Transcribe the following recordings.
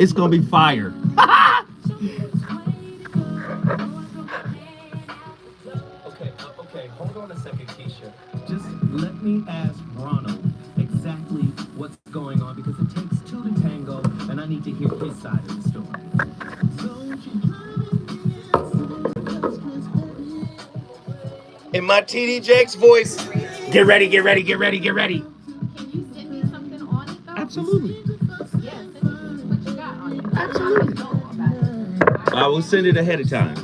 It's gonna be fire. Okay, hold on a second, Keisha. Just let me ask Ronald exactly what's going on because it takes two to tango, and I need to hear his side of the story. In my TD Jakes voice, get ready, get ready, get ready, get ready. Can you send me something on it though? Absolutely. Yeah, send me what you got on it. So I Absolutely. can know about it. I will send it ahead of time.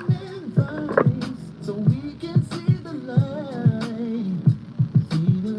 So we can see the light, see the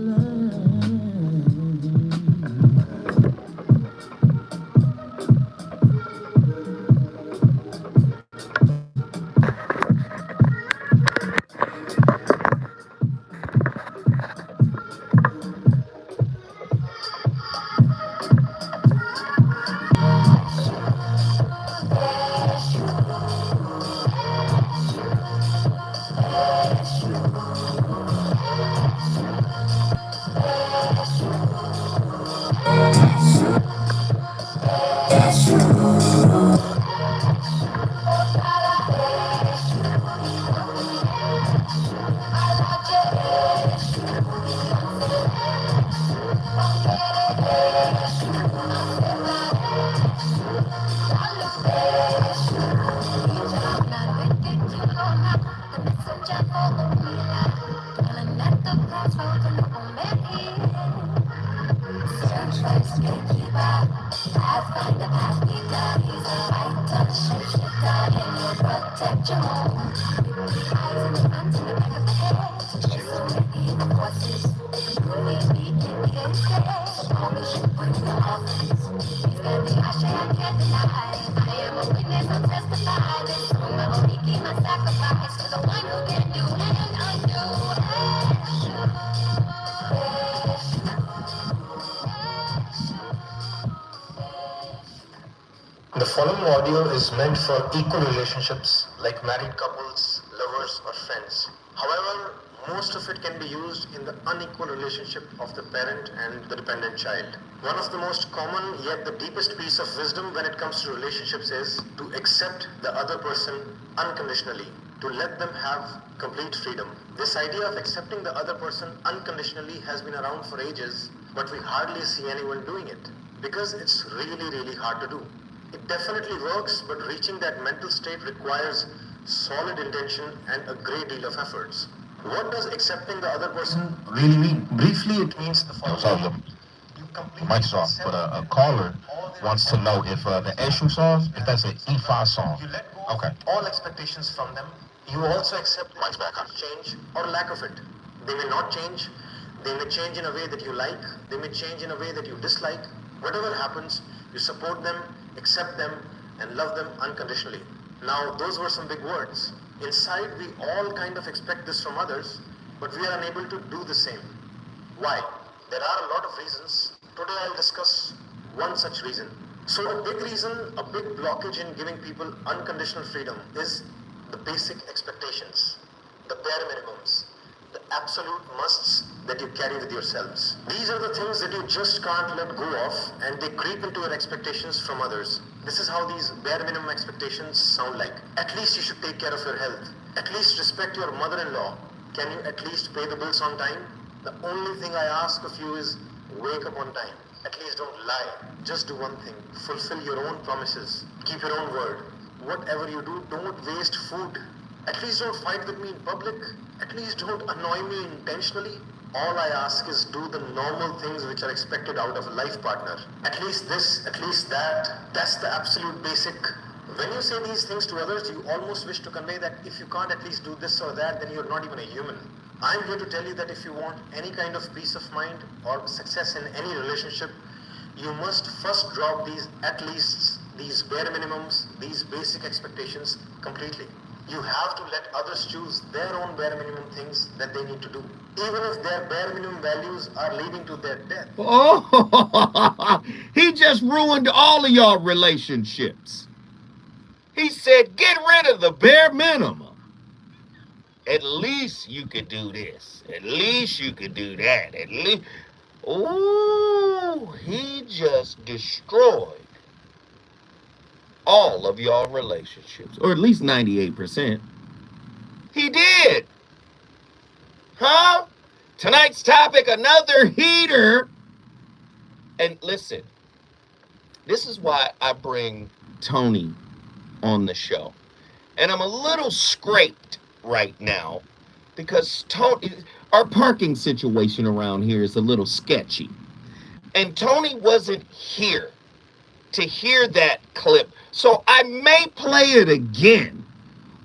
The following audio is meant for equal relationships like married couples, lovers, or friends. However, most of it can be used in the unequal relationship of the parent and the dependent child. One of the most common yet the deepest piece of wisdom when it comes to relationships is to accept the other person unconditionally, to let them have complete freedom. This idea of accepting the other person unconditionally has been around for ages, but we hardly see anyone doing it because it's really hard to do. It definitely works, but reaching that mental state requires solid intention and a great deal of efforts. What does accepting the other person really mean? Briefly, it means the following. You completely Mic's off, but a caller wants to know if the Eshu song, if that's an E5 song. You let go Okay. of all expectations from them. You also accept Mic's back on. change or lack of it. They may not change. They may change in a way that you like. They may change in a way that you dislike. Whatever happens, you support them, accept them, and love them unconditionally. Now, those were some big words. Inside, we all kind of expect this from others, but we are unable to do the same. Why? There are a lot of reasons. Today, I'll discuss one such reason. So, a big reason, a big blockage in giving people unconditional freedom is the basic expectations, the bare minimums, the absolute musts that you carry with yourselves. These are the things that you just can't let go of, and they creep into your expectations from others. This is how these bare minimum expectations sound like. At least you should take care of your health. At least respect your mother-in-law. Can you at least pay the bills on time? The only thing I ask of you is wake up on time. At least don't lie. Just do one thing. Fulfill your own promises. Keep your own word. Whatever you do, don't waste food. At least don't fight with me in public. At least don't annoy me intentionally. All I ask is do the normal things which are expected out of a life partner. At least this, at least that. That's the absolute basic. When you say these things to others, you almost wish to convey that if you can't at least do this or that, then you're not even a human. I'm here to tell you that if you want any kind of peace of mind or success in any relationship, you must first drop these at least, these bare minimums, these basic expectations completely. You have to let others choose their own bare minimum things that they need to do, even if their bare minimum values are leading to their death. Oh, he just ruined all of y'all relationships. He said, get rid of the bare minimum. At least you could do this. At least you could do that. At least. Ooh, he just destroyed all of y'all relationships, or at least 98%. He did. Huh? Tonight's topic, another heater. And listen, this is why I bring Tony on the show. And I'm a little scraped right now because Tony, our parking situation around here is a little sketchy. And Tony wasn't here to hear that clip. So I may play it again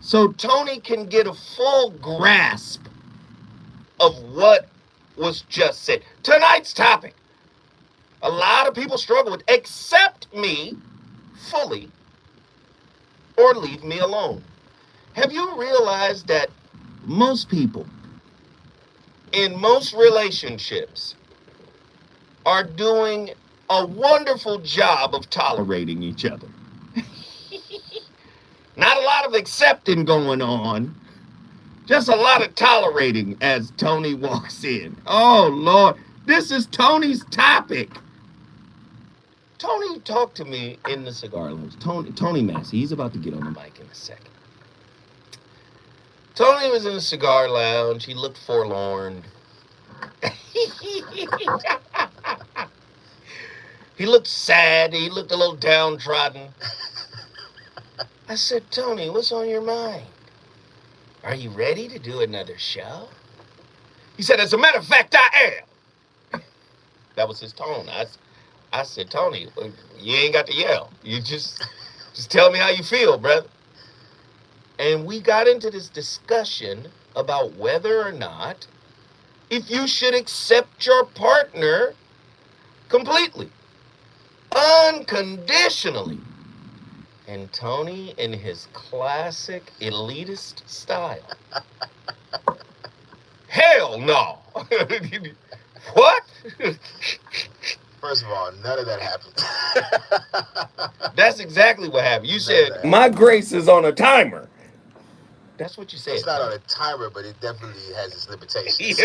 so Tony can get a full grasp of what was just said. Tonight's topic, a lot of people struggle with, accept me fully or leave me alone. Have you realized that most people in most relationships are doing a wonderful job of tolerating each other? Not a lot of accepting going on, just a lot of tolerating as Tony walks in. Oh, Lord, this is Tony's topic. Tony talked to me in the cigar lounge. Tony Massey, he's about to get on the mic in a second. Tony was in the cigar lounge. He looked forlorn. He looked sad. He looked a little downtrodden. I said, Tony, what's on your mind? Are you ready to do another show? He said, as a matter of fact, I am. That was his tone. I said, Tony, you ain't got to yell. You just tell me how you feel, brother. And we got into this discussion about whether or not if you should accept your partner completely, unconditionally. And Tony, in his classic elitist style, hell no. What? First of all, none of that happened. That's exactly what happened. You said, my grace is on a timer. That's what you said. It's not on a timer, but it definitely has its limitations.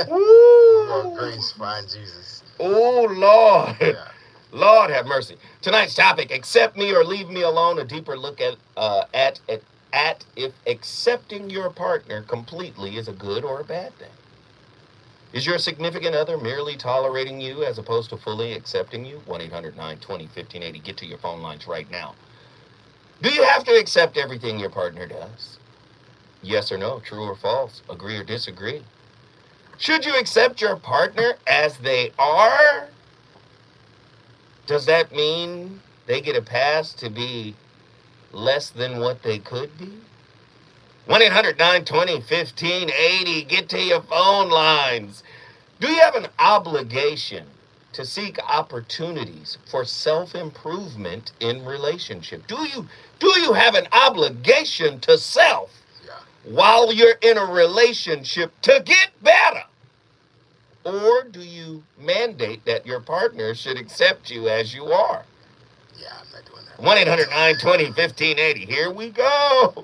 Woo. Grace, find Jesus. Oh, Lord. Yeah. Lord have mercy. Tonight's topic, accept me or leave me alone, a deeper look at if accepting your partner completely is a good or a bad thing. Is your significant other merely tolerating you as opposed to fully accepting you? 1-800-920-1580. Get to your phone lines right now. Do you have to accept everything your partner does? Yes or no, true or false, agree or disagree. Should you accept your partner as they are? Does that mean they get a pass to be less than what they could be? 1-800-920-1580. Get to your phone lines. Do you have an obligation to seek opportunities for self-improvement in relationship? Do you have an obligation to self while you're in a relationship to get better? Or do you mandate that your partner should accept you as you are? Yeah, I'm not doing that. 1-800-920-1580. Here we go.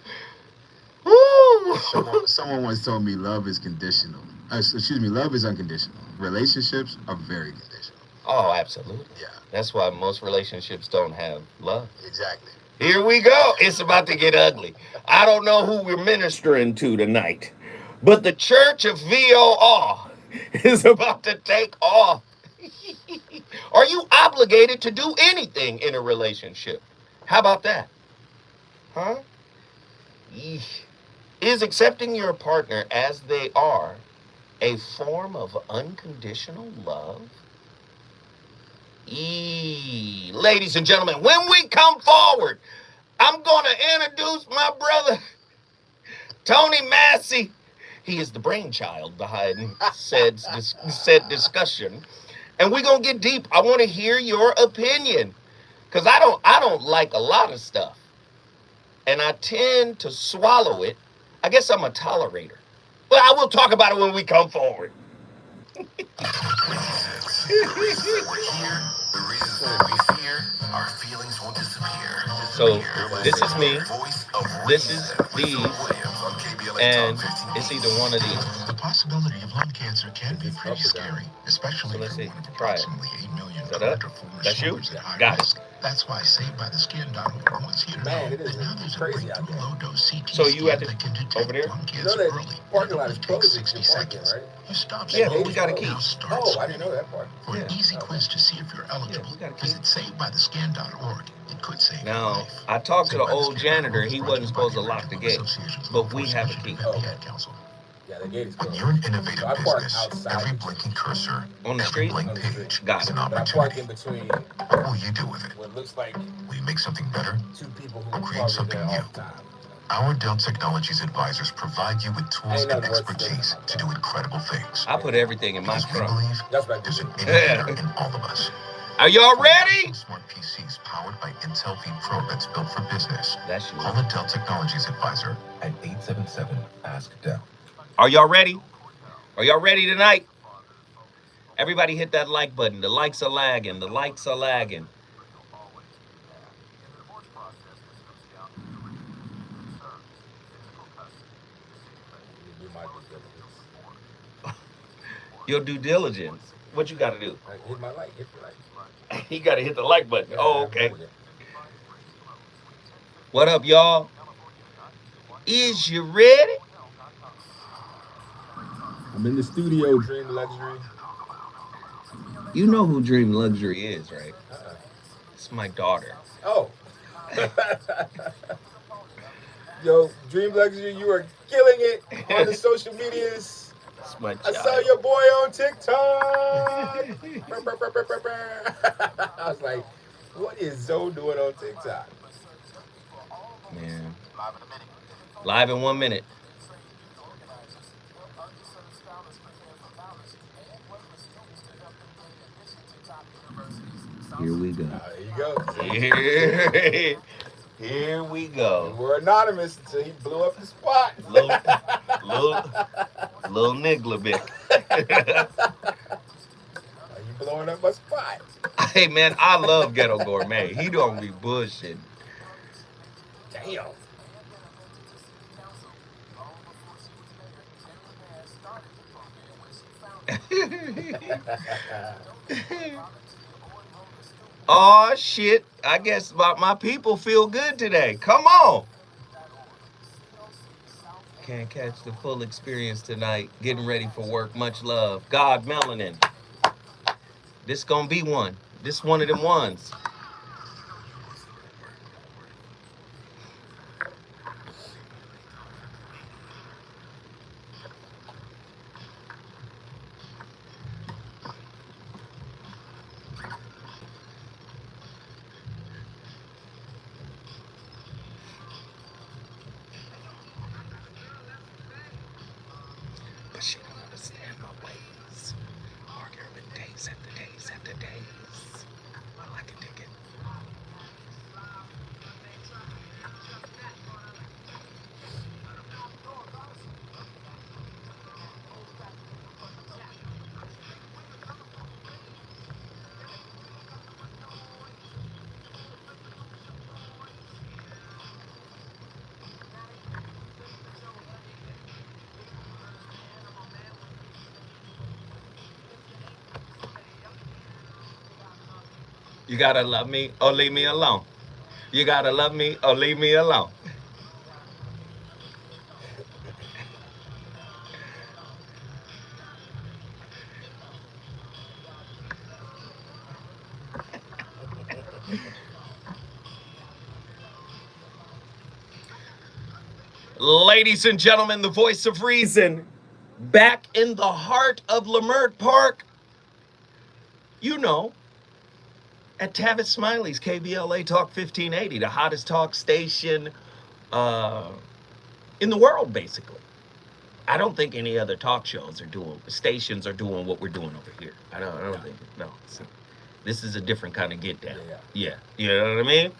Woo! Someone once told me love is conditional. Love is unconditional. Relationships are very conditional. Oh, absolutely. Yeah. That's why most relationships don't have love. Exactly. Here we go. It's about to get ugly. I don't know who we're ministering to tonight, but the Church of VOR is about to take off. Are you obligated to do anything in a relationship? How about that? Huh? Is accepting your partner as they are a form of unconditional love? Ladies and gentlemen, when we come forward, I'm going to introduce my brother, Tony Massey. He is the brainchild behind said discussion. And we're going to get deep. I want to hear your opinion, because I don't like a lot of stuff. And I tend to swallow it. I guess I'm a tolerator. But I will talk about it when we come forward. We're here. The reasons that we fear, our feelings won't disappear. So this is me. This is these. And it's either one of these. The possibility of lung cancer can be pretty scary, especially So let's for see. one of Try it. approximately 8 million Shut up. That's you? Got it. That's why SavedByTheSkin.org was here to Man, help. it is And now there's a crazy out breakthrough there. low-dose CT So you at scan the that can detect over there? lung You cancer know that early. parking lot is It only closed takes if 60 you're parking, seconds. right? You stop Yeah, smoking. but we got a key. Now start Oh, I smoking. didn't know that part. For an Yeah. easy quiz to see if you're eligible, we got a key. visit SavedByTheSkin.org. It could save your Now, life. I talked to the old SavedByTheSkin.org janitor. is He brought wasn't to you by supposed to lock the American gate, Association of but Law we have a Enforcement key. and the Okay. Ad Council. Yeah, the gate is When closed. you're an innovative So I park business, outside every the blinking cursor, On the every street? blank On the street. page Got is it. an But I park in opportunity. between What will you do with it? what looks like Will you make something better? two people who Or create probably something there all new? the time. Our Dell Technologies advisors provide you with tools Ain't and nothing worth spending expertise on my to do incredible things. I put everything in my Because we trunk. believe That's what I there's do. an innovator in all of us. Are y'all ready? Smart PCs powered by Intel V Pro that's built for business. That's you. Call the Dell Technologies advisor at 877-ASK-DELL. Are y'all ready? Are y'all ready tonight? Everybody hit that like button. The likes are lagging. The likes are lagging. You do my due diligence. Your due diligence. What you got to do? Hit my like. Hit the like. You got to hit the like button. Yeah, Oh, I okay. voted it. What up, y'all? Is you ready? I'm in the studio. Dream luxury. You know who Dream Luxury is, right? Uh-uh. It's my daughter. Oh. Yo, Dream Luxury, you are killing it on the social medias. It's my I child. saw your boy on TikTok. Brr, brr, brr, brr, brr, brr. I was like, what is Zoe doing on TikTok? Man. Live in 1 minute. Here we go. There you go. Here we We go. were anonymous until he blew up the spot. Little niggler bit. Are you blowing up my spot? Hey man, I love Ghetto Gourmet. He don't be bullshitting. Damn. Oh shit. I guess my people feel good today. Come on. Can't catch the full experience tonight. Getting ready for work. Much love. God Melanin. This gonna be one. This one of them ones. But she don't understand my ways. Arguing days after days after days. I like it, dig it. You gotta love me or leave me alone. You gotta love me or leave me alone. Ladies and gentlemen, the voice of reason, back in the heart of Lamert Park, you know, at Tavis Smiley's KBLA Talk 1580, the hottest talk station in the world, basically. I don't think any other talk shows are doing, stations are doing what we're doing over here. I don't think, no. This is a different kind of get down. Yeah. You know what I mean?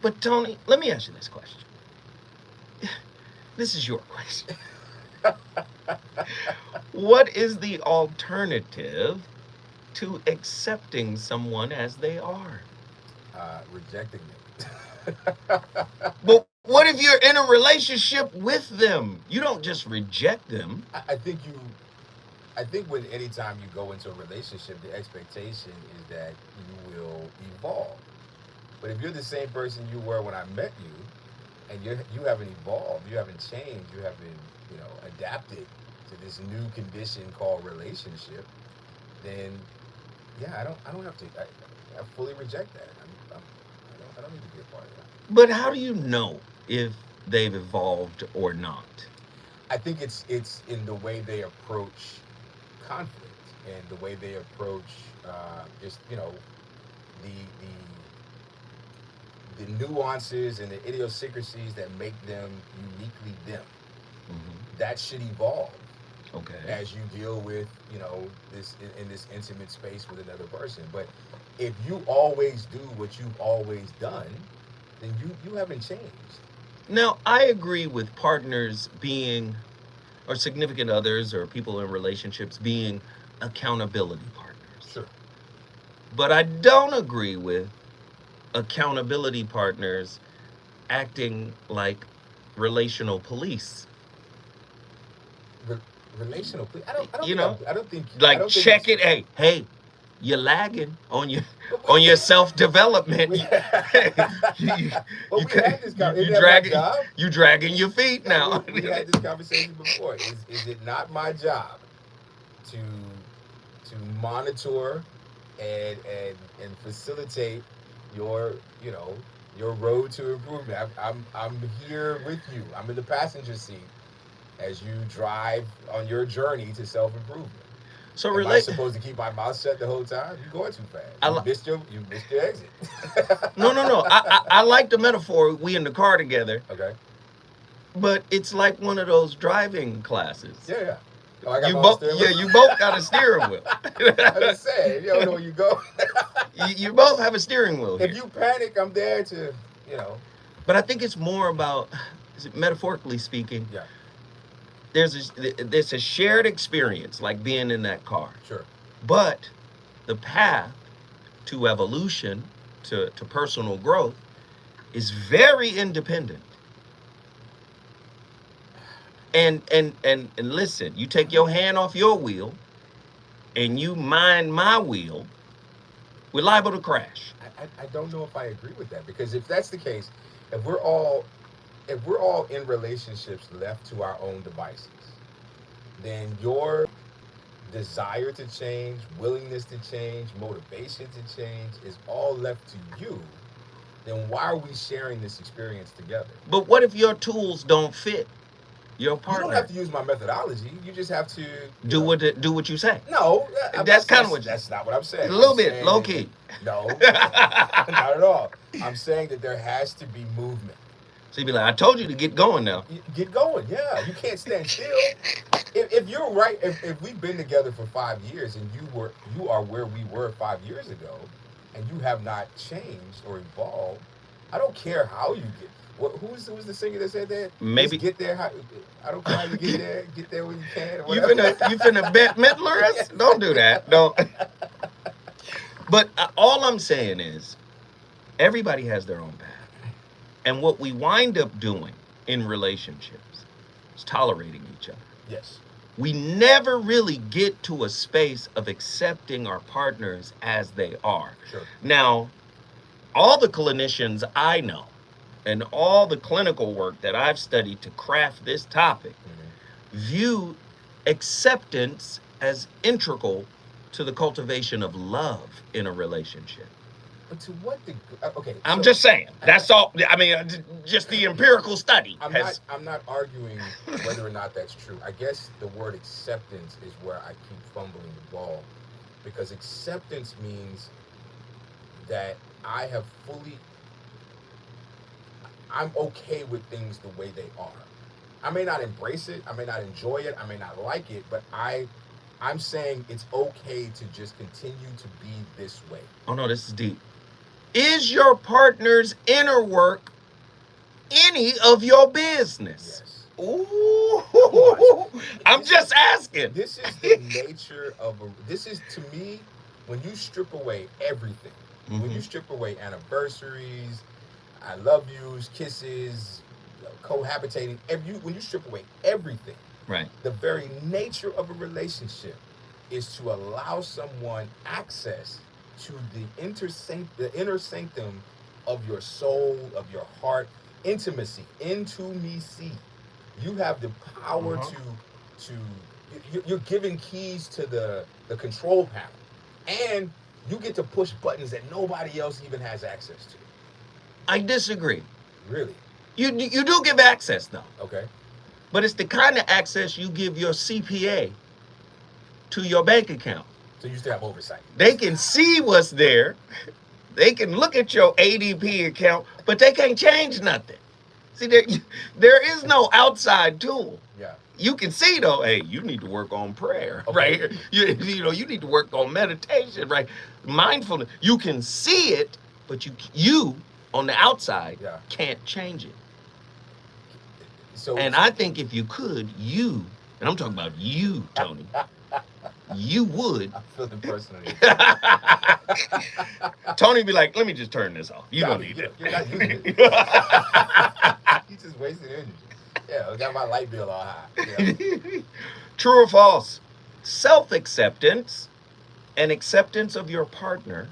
But Tony, let me ask you this question. This is your question. What is the alternative to accepting someone as they are? Rejecting them. But what if you're in a relationship with them? You don't just reject them. I think I think when anytime you go into a relationship, the expectation is that you will evolve. But if you're the same person you were when I met you, and you haven't evolved, you haven't changed, you haven't, adapted to this new condition called relationship, then yeah, I don't have to. I fully reject that. I don't need to be a part of that. But how do you know if they've evolved or not? I think it's in the way they approach conflict and the way they approach just the the nuances and the idiosyncrasies that make them uniquely them. That should evolve Okay. as you deal with this in this intimate space with another person. But if you always do what you've always done, then you haven't changed. Now, I agree with partners being, or significant others, or people in relationships being accountability partners. Sure. But I don't agree with accountability partners acting like relational police. Re- relational, please. I don't You think know, I don't think I Like don't think check it. it's- Hey, you're lagging on your self development. We- Well, we had this conversation. Isn't that my dragging job? you dragging your feet now. We had this conversation before. Is it not my job to monitor and facilitate your your road to improvement? I'm here with you. I'm in the passenger seat as you drive on your journey to self improvement. So Am I supposed to keep my mouth shut the whole time? You're going too fast. You missed your exit. No. I like the metaphor. We in the car together, Okay. but it's like one of those driving classes. Yeah. Oh, I got You my own both, steering yeah, wheel? you both got a steering wheel. I'm just saying, you know where you go. You both have a steering wheel. If Here. you panic, I'm there to, But I think it's more about, metaphorically speaking, Yeah, there's a shared experience, like being in that car. sure. But the path to evolution, to personal growth, is very independent. And listen, you take your hand off your wheel and you mind my wheel, we're liable to crash. I don't know if I agree with that, because if that's the case, if we're all in relationships left to our own devices, then your desire to change, willingness to change, motivation to change is all left to you. Then why are we sharing this experience together? But what if your tools don't fit your You partner? don't have to use my methodology. You just have to do what you say. No, That's kinda what you- that's not what I'm saying. A little I'm bit, saying low that- key. No, not at all. I'm saying that there has to be movement. So you'd be like, I told you to get going now. Get going, yeah. You can't stand still. If you're right, if we've been together for 5 years and you are where we were 5 years ago, and you have not changed or evolved, I don't care how you get. Who's the singer that said that? Maybe- Just get there. I don't care how you get there. Get there when you can. Or You whatever. finna bet Midlers? Don't do that. Don't. But all I'm saying is, everybody has their own path. And what we wind up doing in relationships is tolerating each other. Yes. We never really get to a space of accepting our partners as they are. Sure. Now, all the clinicians I know and all the clinical work that I've studied to craft this topic view acceptance as integral to the cultivation of love in a relationship. But to what degree? Okay. I'm so just saying. That's all. I mean, just the empirical study has. I'm not arguing whether or not that's true. I guess the word acceptance is where I keep fumbling the ball, because acceptance means that I'm okay with things the way they are. I may not embrace it, I may not enjoy it, I may not like it, but I'm saying it's okay to just continue to be this way. Oh no, this is deep. Is your partner's inner work any of your business? Yes. Ooh, I'm just asking. This is the nature of this is, to me, when you strip away everything, when you strip away anniversaries, I love yous, kisses, cohabitating, when you strip away everything, Right. the very nature of a relationship is to allow someone access to the inner sanctum of your soul, of your heart, intimacy, intimacy. You have the power you're giving keys to the control panel, and you get to push buttons that nobody else even has access to. I disagree. Really? You do give access though, Okay. but it's the kind of access you give your CPA to your bank account. So you still have oversight. They can see what's there. They can look at your ADP account, but they can't change nothing. See, there is no outside tool. Yeah. You can see though, hey, you need to work on prayer, Okay. right? You need to work on meditation, right? Mindfulness. You can see it, but you on the outside can't change it. So, and I think if you could, and I'm talking about you, Tony, you would. I feel the personally. Tony be like, let me just turn this off. You don't need it. You're not using it. You just wasted energy. Yeah, I got my light bill all high. Yeah. True or false? Self-acceptance and acceptance of your partner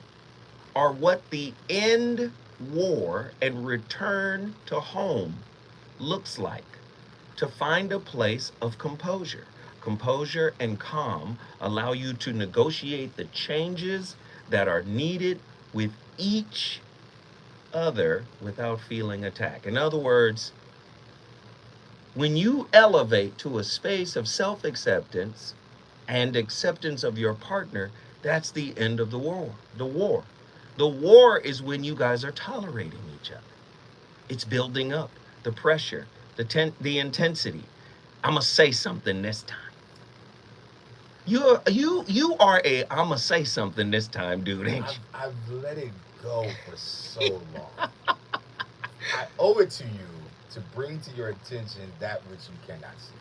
are what the end war and return to home looks like. To find a place of composure. Composure and calm allow you to negotiate the changes that are needed with each other without feeling attacked. In other words, when you elevate to a space of self-acceptance and acceptance of your partner, that's the end of the war. The war is when you guys are tolerating each other. It's building up the pressure, the intensity. I'm gonna say something this time. You are a I'm gonna say something this time, dude, ain't you? I've let it go for so long. I owe it to you to bring to your attention that which you cannot see.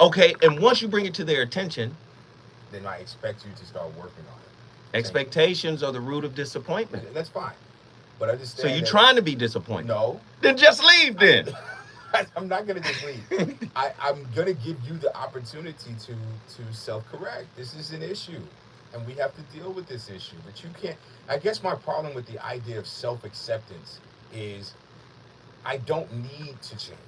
Okay, and once you bring it to their attention, then I expect you to start working on it. Expectations are the root of disappointment. That's fine. But understand. So you're trying to be disappointed. No. Then just leave then. I'm not gonna just leave. I'm gonna give you the opportunity to self-correct. This is an issue, and we have to deal with this issue. But you can't. I guess my problem with the idea of self-acceptance is I don't need to change.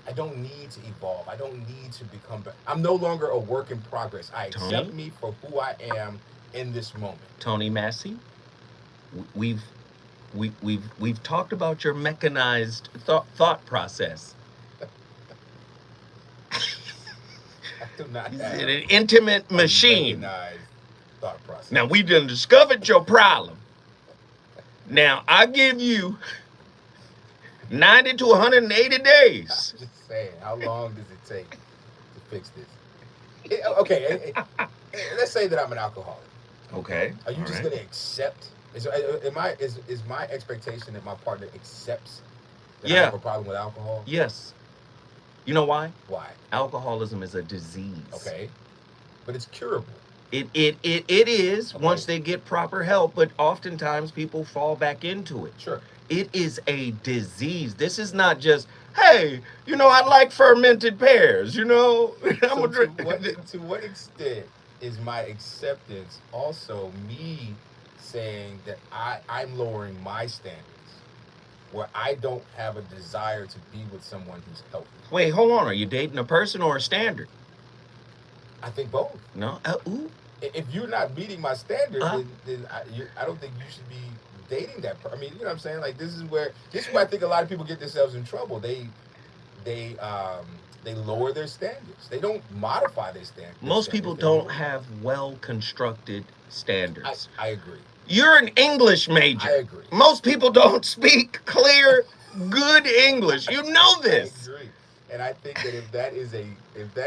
I don't need to evolve. I don't need to become better. I'm no longer a work in progress. I accept me for who I am in this moment. Tony Massey, we've talked about your mechanized thought process. I do not He's have an intimate machine. mechanized thought process. Now we done discovered your problem. Now I give you 90 to 180 days. I'm just saying, how long does it take to fix this? Okay, let's say that I'm an alcoholic. Okay. Are you just going to accept? Is my expectation that my partner accepts that I have a problem with alcohol? Yes. You know why? Why? Alcoholism is a disease. Okay. But it's curable. It is once they get proper help, but oftentimes people fall back into it. Sure. It is a disease. This is not just, hey, I like fermented pears, I'm So gonna drink. to what extent is my acceptance also me saying that I'm lowering my standards, where I don't have a desire to be with someone who's healthy? Wait, hold on. Are you dating a person or a standard? I think both. No. Ooh. If you're not meeting my standard, then I don't think you should be dating that person. I mean, you know what I'm saying? Like this is where I think a lot of people get themselves in trouble. They lower their standards. They don't modify their standards. Most people don't have well-constructed standards. I agree. You're an English major. I agree. Most people don't speak clear, good English. You know this. I agree. And I think that if that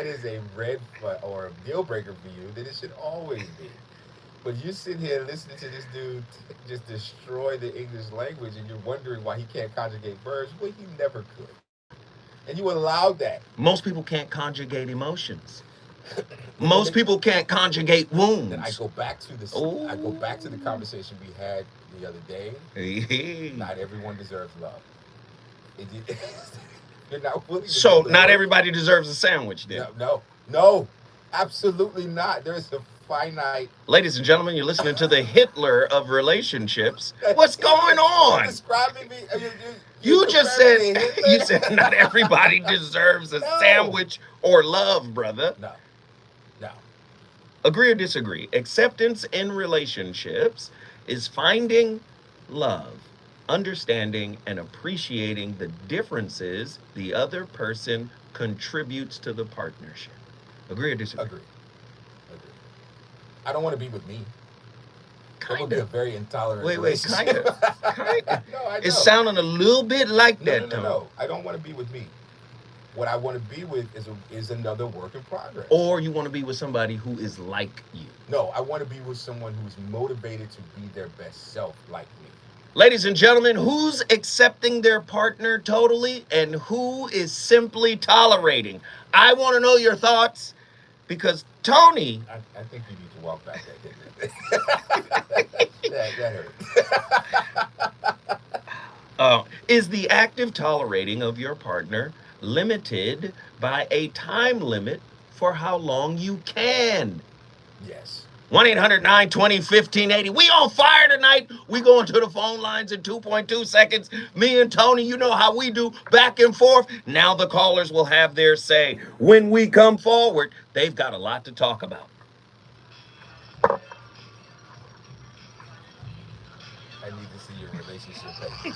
is a red flag or a deal breaker for you, then it should always be. But you sit here listening to this dude just destroy the English language, and you're wondering why he can't conjugate verbs. Well, he never could, and you allowed that. Most people can't conjugate emotions. Most people can't conjugate wounds. Then I go back to the conversation we had the other day. Not everyone deserves love. You're not willing to so not everybody deserves a sandwich then. No, absolutely not. There's a finite. Ladies and gentlemen, you're listening to the Hitler of relationships. What's going You're on? describing me. You just said comparing me to Hitler? you said not everybody deserves a No. sandwich or love, brother. No. No. Agree or disagree? Acceptance in relationships is finding love, understanding, and appreciating the differences the other person contributes to the partnership. Agree or disagree? Agree. I don't want to be with me. That would be a Kind of. very intolerant Wait, relationship. kind of. No, I It's don't. sounding a little bit like No, that, Tony. no. I don't want to be with me. What I want to be with is another work in progress. Or you want to be with somebody who is like you. No, I want to be with someone who's motivated to be their best self like me. Ladies and gentlemen, who's accepting their partner totally and who is simply tolerating? I want to know your thoughts because Tony. I think you need to walk back that, didn't that hurt. Is the active tolerating of your partner limited by a time limit for how long you can? Yes. 1-800-920-1580. We on fire tonight. We going to the phone lines in 2.2 seconds. Me and Tony, you know how we do, back and forth. Now the callers will have their say. When we come forward, they've got a lot to talk about. I need to see your relationship papers.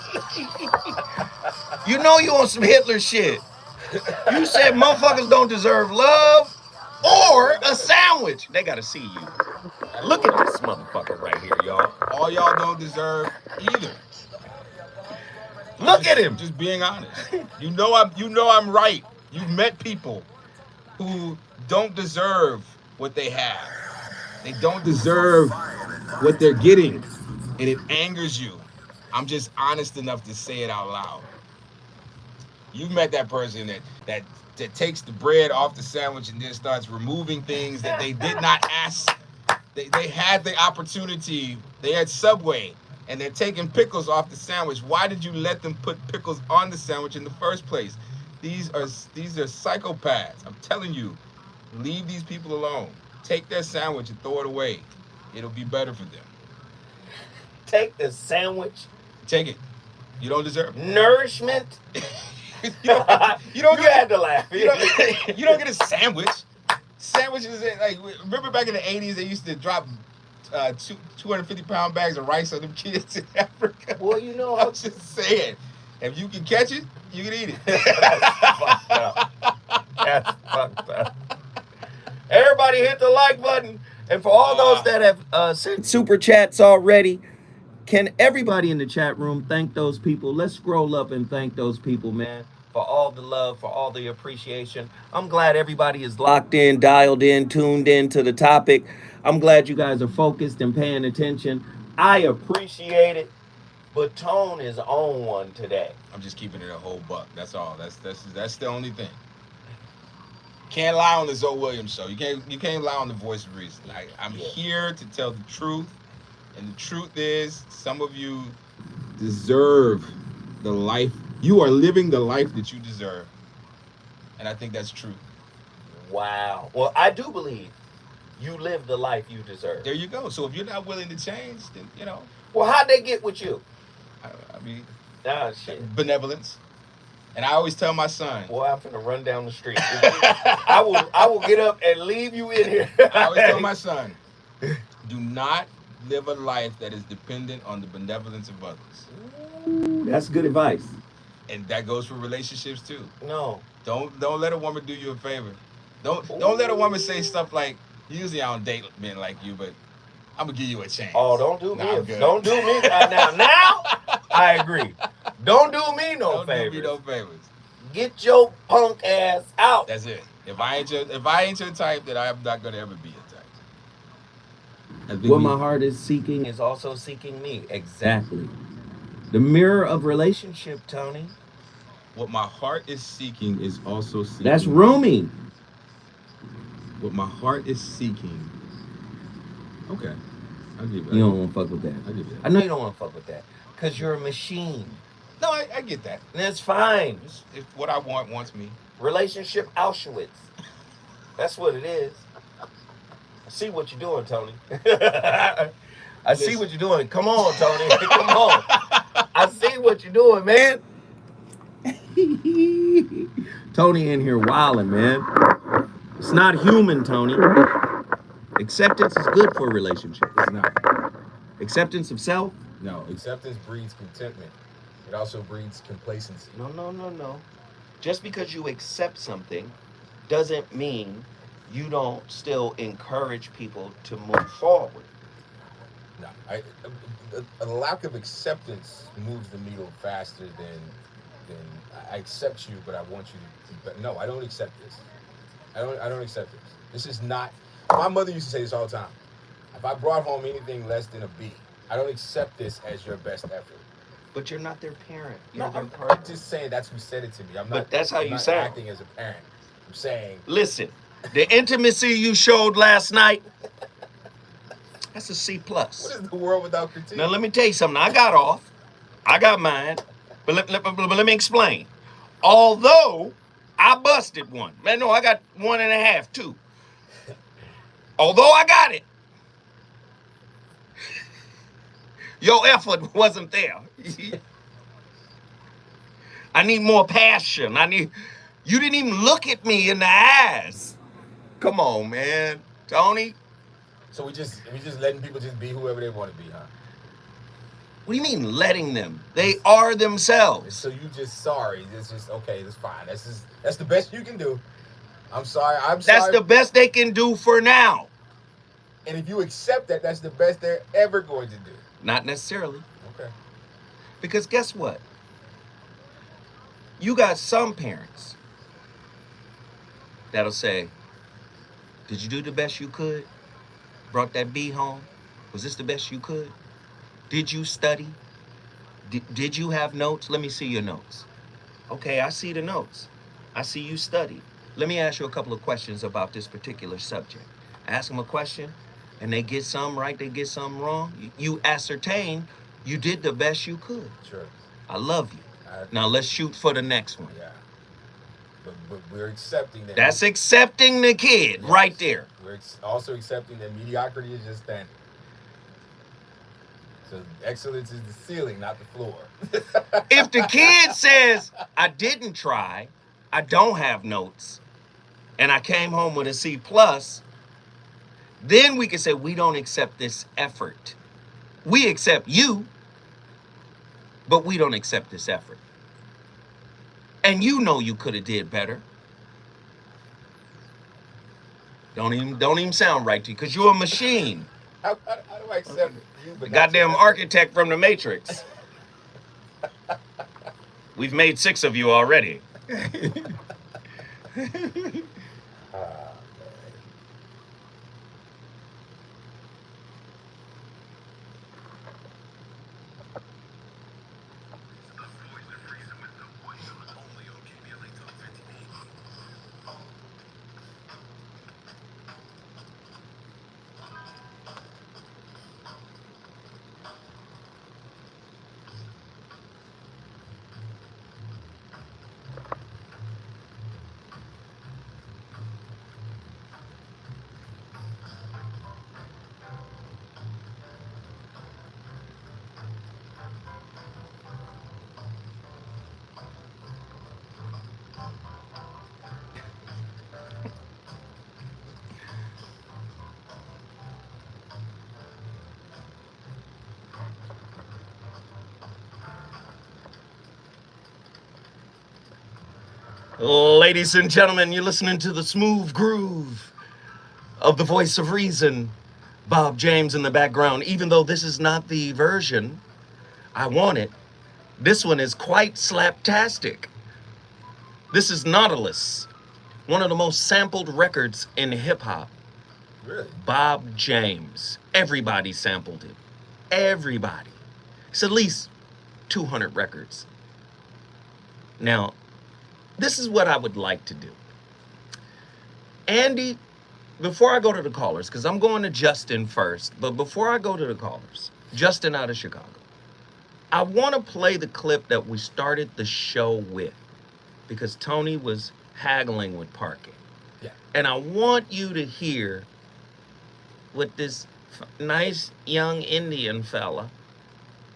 You know you on some Hitler shit. You said motherfuckers don't deserve love or a sandwich. They got to see you. Look at this motherfucker right here, y'all. All y'all don't deserve either. Look at him. Just being honest. You know I'm right. You've met people who don't deserve what they have. They don't deserve what they're getting. And it angers you. I'm just honest enough to say it out loud. You've met that person that takes the bread off the sandwich and then starts removing things that they did not ask. They had the opportunity. They had Subway, and they're taking pickles off the sandwich. Why did you let them put pickles on the sandwich in the first place? These are psychopaths. I'm telling you, leave these people alone. Take their sandwich and throw it away. It'll be better for them. Take the sandwich. Take it. You don't deserve it. Nourishment. you don't You get had to laugh. you don't get a sandwich. Sandwiches, like, remember back in the 80s, they used to drop 250-pound bags of rice on them kids in Africa? Well, you know, I'm just saying, if you can catch it, you can eat it. That's fucked up. That's fucked up. Everybody hit the like button. And for all those that have sent super chats already, can everybody in the chat room thank those people? Let's scroll up and thank those people, man, for all the love, for all the appreciation. I'm glad everybody is locked in, dialed in, tuned in to the topic. I'm glad you guys are focused and paying attention. I appreciate it. But Tone is on one today. I'm just keeping it a whole buck. That's all. That's the only thing. Can't lie on the Zoe Williams show. You can't lie on the Voice of Reason. I'm here to tell the truth, and the truth is, some of you deserve the life. You are living the life that you deserve, and I think that's true. Wow. Well, I do believe you live the life you deserve. There you go. So if you're not willing to change, then Well, how'd they get with you? I mean, Shit. benevolence. And I always tell my son. Boy, I'm finna run down the street. I will get up and leave you in here. I always tell my son, do not live a life that is dependent on the benevolence of others. Ooh, that's good advice. And that goes for relationships too. No. Don't let a woman do you a favor. Don't let a woman say stuff like, usually I don't date men like you, but I'm gonna give you a chance. Oh, don't do Nah, me. Don't do me. Now, I agree. Don't do me no Don't favors. do me no favors. Get your punk ass out. That's it. If I ain't your type, then I'm not gonna ever be your type. What my heart is seeking is also seeking me. Exactly. The mirror of relationship, Tony. What my heart is seeking is also seeking. That's Rumi. What my heart is seeking. Okay. I'll give You don't want to fuck with that. I'll give you that. I know you don't want to fuck with that. Because you're a machine. No, I get that. And that's fine. If what I want wants me. Relationship Auschwitz. That's what it is. see what you're doing, Tony. I see what you're doing. Come on, Tony. Come on. I see what you're doing, man. Tony in here wilding, man. It's not human, Tony. Acceptance is good for a relationship. It's not. Acceptance of self? No, acceptance breeds contentment. It also breeds complacency. No. Just because you accept something doesn't mean you don't still encourage people to move forward. No, a lack of acceptance moves the needle faster than I accept you, but I want you to be better. No, I don't accept this. I don't accept this. This is not. My mother used to say this all the time. If I brought home anything less than a B, I don't accept this as your best effort. But you're not their parent. You're No, their I'm partner. just saying that's who said it to me. I'm not. But that's how I'm you not sound. acting as a parent. I'm saying. Listen, the intimacy you showed last night, that's a C+. What is the world without critique? Now, let me tell you something. I got off. I got mine. But let me explain. Although I busted one. Man, no, I got 1.5, 2. Although I got it, your effort wasn't there. I need more passion. You didn't even look at me in the eyes. Come on, man. Tony. So we just letting people just be whoever they want to be, huh? What do you mean letting them? They are themselves. So you just sorry. It's just okay. That's fine. That's the best you can do. I'm sorry. That's the best they can do for now. And if you accept that, that's the best they're ever going to do. Not necessarily. Okay. Because guess what? You got some parents that'll say, did you do the best you could? Brought that B home? Was this the best you could? Did you study? Did you have notes? Let me see your notes. Okay, I see the notes. I see you studied. Let me ask you a couple of questions about this particular subject. Ask them a question, and they get some right, they get some wrong. You ascertain you did the best you could. Sure. I love you. Now let's shoot for the next one. Yeah. But we're accepting that. That's accepting the kid right there. We're also accepting that mediocrity is just standard. So excellence is the ceiling, not the floor. If the kid says, I didn't try, I don't have notes, and I came home with a C+, then we can say we don't accept this effort. We accept you, but we don't accept this effort. And you know you could have did better. Don't even sound right to you, because you're a machine. How do I accept you? The goddamn architect from the Matrix. We've made 6 of you already. Ladies and gentlemen, you're listening to the smooth groove of the voice of reason, Bob James in the background. Even though this is not the version I wanted, this one is quite slaptastic. This is Nautilus, one of the most sampled records in hip-hop. Really? Bob James. Everybody sampled it. Everybody. It's at least 200 records. Now, this is what I would like to do. Andy, before I go to the callers, because I'm going to Justin first, but before I go to the callers, Justin out of Chicago, I want to play the clip that we started the show with, because Tony was haggling with parking. Yeah. And I want you to hear what this nice young Indian fella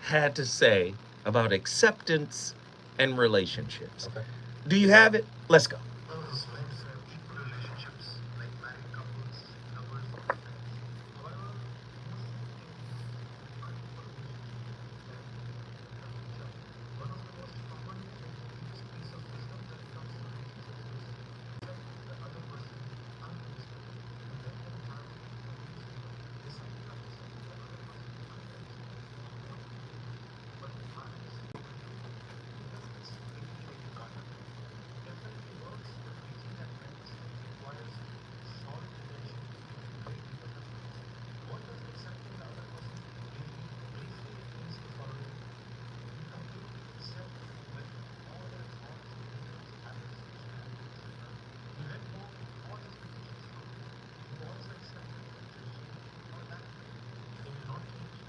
had to say about acceptance and relationships. Okay. Do you have it? Let's go. Well, this means equal relationships, like married couples, lovers, however, one of the most common biggest piece of wisdom that comes from relationships is accept the other person unconditionally and let them have complete freedom. They say you have accepted the other person unconditionally. But I disagree with you because it's really, really hard. It definitely works, but reaching that end state requires solid intention and great determination. What does accepting the other person really mean? Basically, it means the following. You completely accept with all their thoughts, opinions, habits, personalities, etc. You let go of all expectations from them. You also accept them unconditionally. Not that way. They will not change.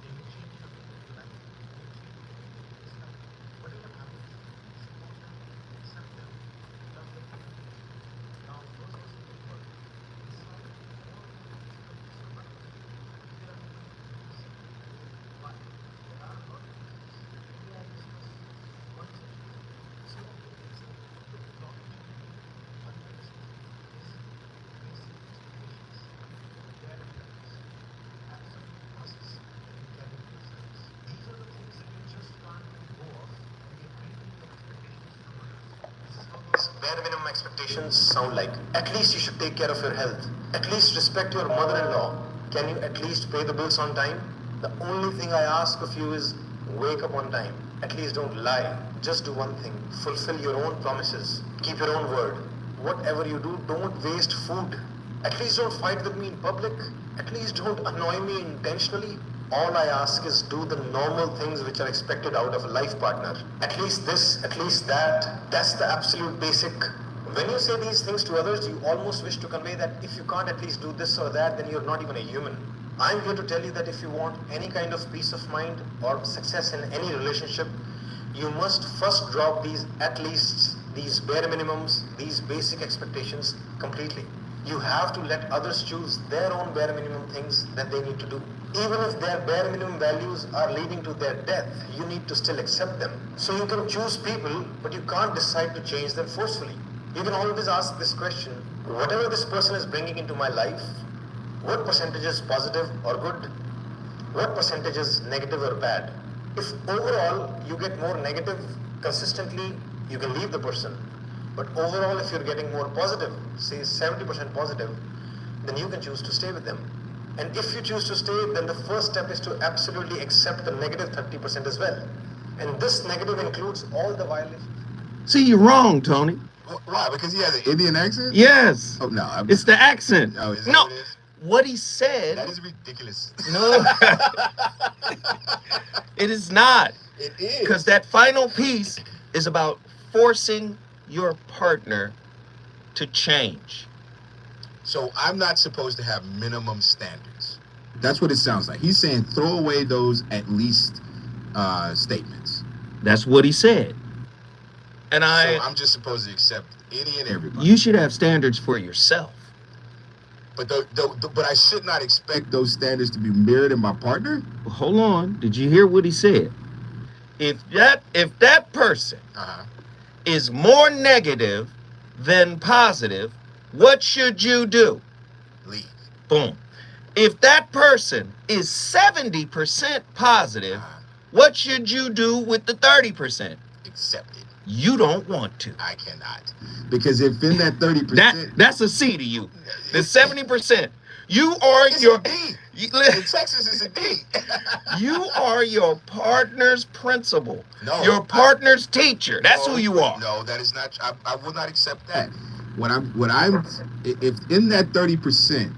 They may change in a way that you like. They may change in a way that you dislike. Whatever happens, you support them, accept them, and love them unconditionally. Now, those are simple words. Inside, all of them difficult to survive. If they are difficult to listen, but there are a lot of reasons. Let me discuss one such reason. So, accepting without changing unconditionally is basic expectations, bare minimums, absolute musts that you carry for yourselves. These are the things that you just can't let go of when you're creating your expectations from others. This is how those bare minimum expectations sound like. At least you should take care of your health. At least respect your mother-in-law. Can you at least pay the bills on time? The only thing I ask of you is wake up on time. At least don't lie. Just do one thing. Fulfill your own promises. Keep your own word. Whatever you do, don't waste food. At least don't fight with me in public. At least don't annoy me intentionally. All I ask is do the normal things which are expected out of a life partner. At least this, at least that. That's the absolute basic. When you say these things to others, you almost wish to convey that if you can't at least do this or that, then you're not even a human. I'm here to tell you that if you want any kind of peace of mind or success in any relationship, you must first drop these at least, these bare minimums, these basic expectations completely. You have to let others choose their own bare minimum things that they need to do. Even if their bare minimum values are leading to their death, you need to still accept them. So you can choose people, but you can't decide to change them forcefully. You can always ask this question: whatever this person is bringing into my life, what percentage is positive or good? What percentage is negative or bad? If overall you get more negative consistently, you can leave the person. But overall, if you're getting more positive, say 70% positive, then you can choose to stay with them. And if you choose to stay, then the first step is to absolutely accept the negative 30% as well. And this negative includes all the violations. See, you're wrong, Tony. Why? Because he has an Indian accent? Yes. Oh, no. It's the accent. Oh, is that No. what it is? What he said. That is ridiculous. No. It is not. It is. Because that final piece is about forcing your partner to change. So I'm not supposed to have minimum standards. That's what it sounds like. He's saying throw away those at least statements. That's what he said. And So I'm just supposed to accept any and everybody. you should have standards for yourself. But but I should not expect those standards to be mirrored in my partner. Well, hold on. Did you hear what he said? If that person Uh-huh. is more negative than positive, what should you do? Leave. Boom. If that person is 70% positive, Uh-huh. what should you do with the 30%? Accept it. You don't want to. I cannot. Because if in that 30%, That's a C to you. The 70%. You are it's your a D. In Texas, it's a D. you are your partner's principal. No, Your partner's teacher. That's No, who you are. No, that is not. I will not accept that. If in that 30%,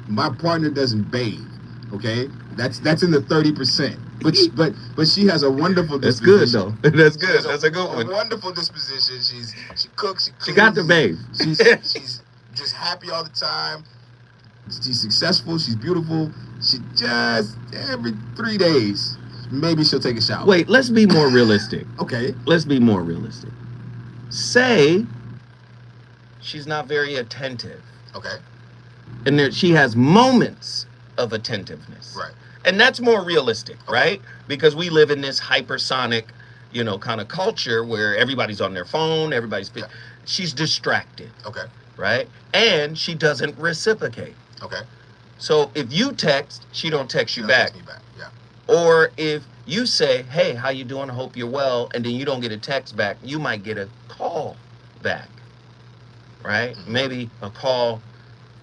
my partner doesn't bathe, okay, that's in the 30%. But she has a wonderful That's disposition. good though. That's She has good. That's a good one. wonderful disposition. She cooks. She got the cleans, babe. She's just happy all the time. She's successful. She's beautiful. She just every 3 days, maybe she'll take a shower. Wait, let's be more realistic. Okay. Let's be more realistic. Say she's not very attentive. Okay. And she has moments of attentiveness. Right. And that's more realistic, Okay. right? Because we live in this hypersonic, kind of culture where everybody's on their phone, Yeah. she's distracted, Okay. right? And she doesn't reciprocate. Okay. So if you text, she don't text you She'll back. text me back. Yeah. Or if you say, "Hey, how you doing? I hope you're well," and then you don't get a text back, you might get a call back, right? Mhm. Maybe a call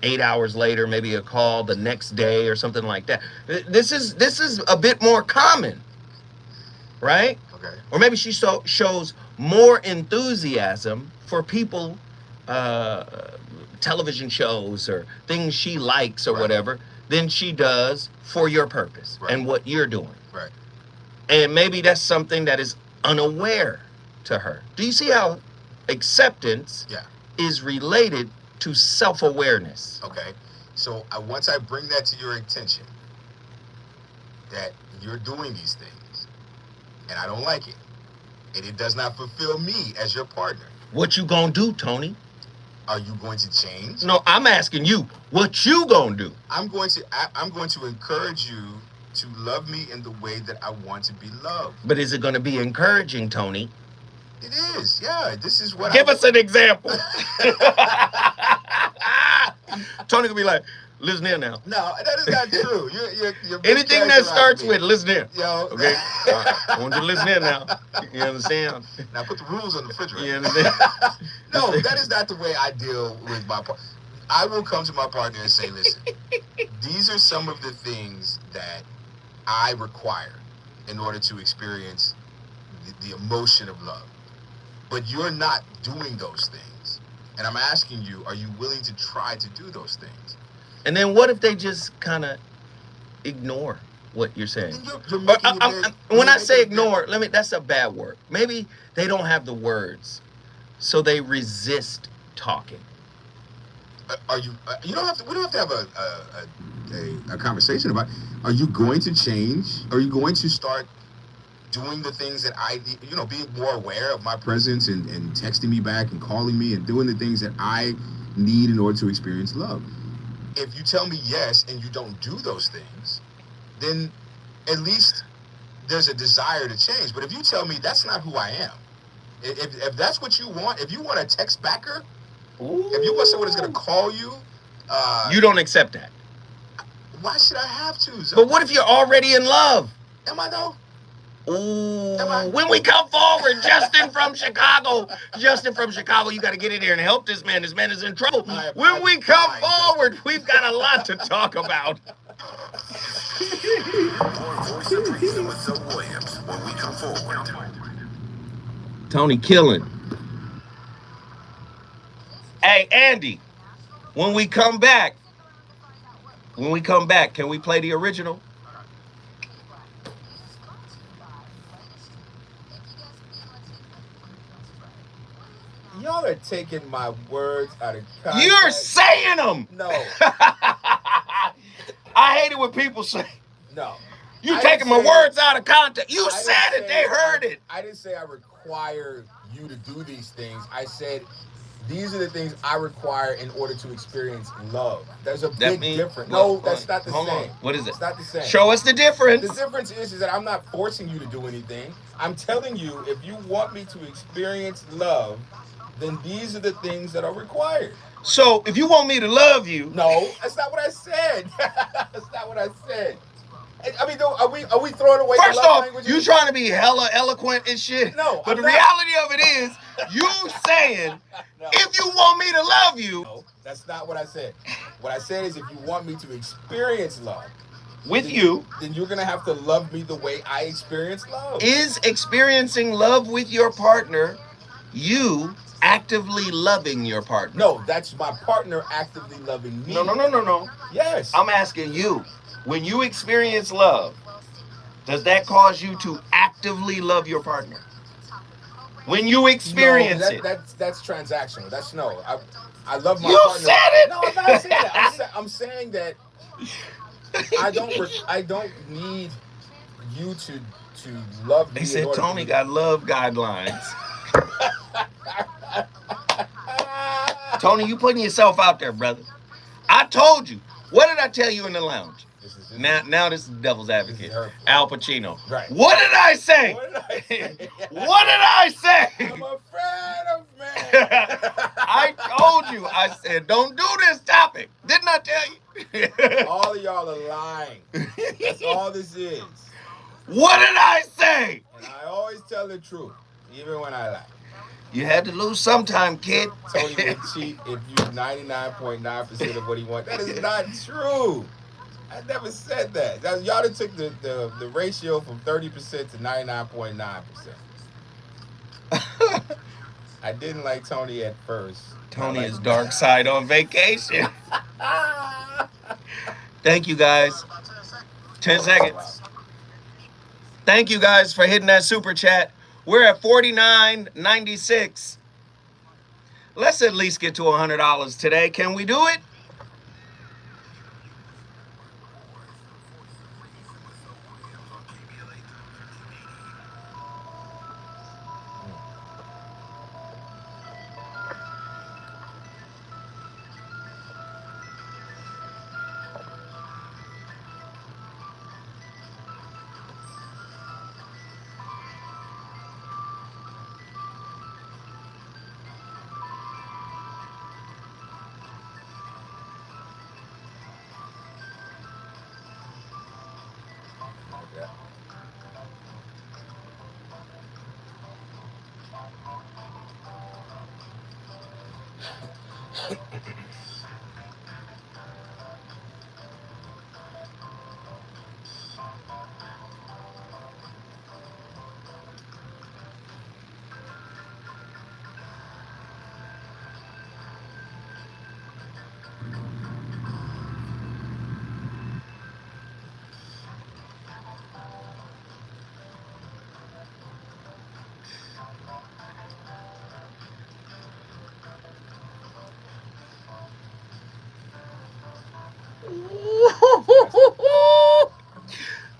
8 hours later, maybe a call the next day or something like that. This is a bit more common, right? Okay. Or maybe she shows more enthusiasm for people, television shows or things she likes or Right. whatever, than she does for your purpose Right. and what you're doing. Right. And maybe that's something that is unaware to her. Do you see how acceptance Yeah. is related to self-awareness? Okay. So once I bring that to your attention, that you're doing these things, and I don't like it, and it does not fulfill me as your partner, What you gonna do, Tony? are you going to change? No, I'm asking you, what you gonna do? I'm going to encourage you to love me in the way that I want to be loved. But is it gonna be encouraging, Tony? It is. Yeah. This is what Give us an example. Tony gonna be like, listen here now. No, that is not true. You're Anything that starts mischaracterizing me. with listen here. Yo. Okay? I want you to listen here now. You understand? Now put the rules on the refrigerator. You understand? No, that is not the way I deal with my partner. I will come to my partner and say, listen, these are some of the things that I require in order to experience the emotion of love. But you're not doing those things. And I'm asking you, are you willing to try to do those things? And then what if they just kind of ignore what you're saying? Then you're making it very- When I you're say making it very- ignore, that's a bad word. Maybe they don't have the words, so they resist talking. Are you? You don't have to. We don't have to have a conversation about. Are you going to change? Are you going to start doing the things that being more aware of my presence and texting me back and calling me and doing the things that I need in order to experience love? If you tell me yes and you don't do those things, then at least there's a desire to change. But if you tell me that's not who I am, if that's what you want, if you want a text backer, if you want someone that's going to call you, You don't accept that. why should I have to? Zoe? But what if you're already in love? Am I though? Ooh, when we come forward, Justin from Chicago, you got to get in here and help this man. This man is in trouble. When we come forward, we've got a lot to talk about. More Voice of Reason with Zoe Williams when we come forward. Tony killing. Hey, Andy, when we come back, can we play the original? Y'all are taking my words out of context. You're saying them. No, I hate it when people say, no. you I taking my didn't say- words out of context. You I said didn't it. say They heard it. I didn't say I require you to do these things. I said these are the things I require in order to experience love. There's a big difference. No, that's not the Hold same. on. What is it? It's not the same. Show us the difference. The difference is that I'm not forcing you to do anything. I'm telling you, if you want me to experience love, then these are the things that are required. So if you want me to love you, No, that's not what I said. That's not what I said. I mean, are we throwing away first the love off, languages? you trying to be hella eloquent and shit. No, but I'm the not. reality of it is, you saying, No. if you want me to love you No, that's not what I said. What I said is if you want me to experience love, with then you, then you're going to have to love me the way I experience love. is experiencing love with your partner, you actively loving your partner. No, that's my partner actively loving me. No. Yes. I'm asking you, when you experience love, does that cause you to actively love your partner? When you experience it. That's transactional. That's no. I love my You partner. said it! No, I'm not saying that. I'm saying that I don't need you to love me. They said in order Tony to got love guidelines. Tony, you putting yourself out there, brother. I told you. What did I tell you in the lounge? Now this is devil's This advocate. is hurtful. Al Pacino. Right. What did I say? What did I say? What did I say? I'm afraid of man. I told you. I said, don't do this topic. Didn't I tell you? All of y'all are lying. That's all this is. What did I say? And I always tell the truth, even when I lie. You had to lose sometime, kid. Tony would cheat if you 99.9% of what he wants. That is not true. I never said that. Y'all done took the ratio from 30% to 99.9%. I didn't like Tony at first. Tony is dark side on vacation. Thank you, guys. 10 seconds. Thank you, guys, for hitting that super chat. We're at $49.96. Let's at least get to $100 today. Can we do it?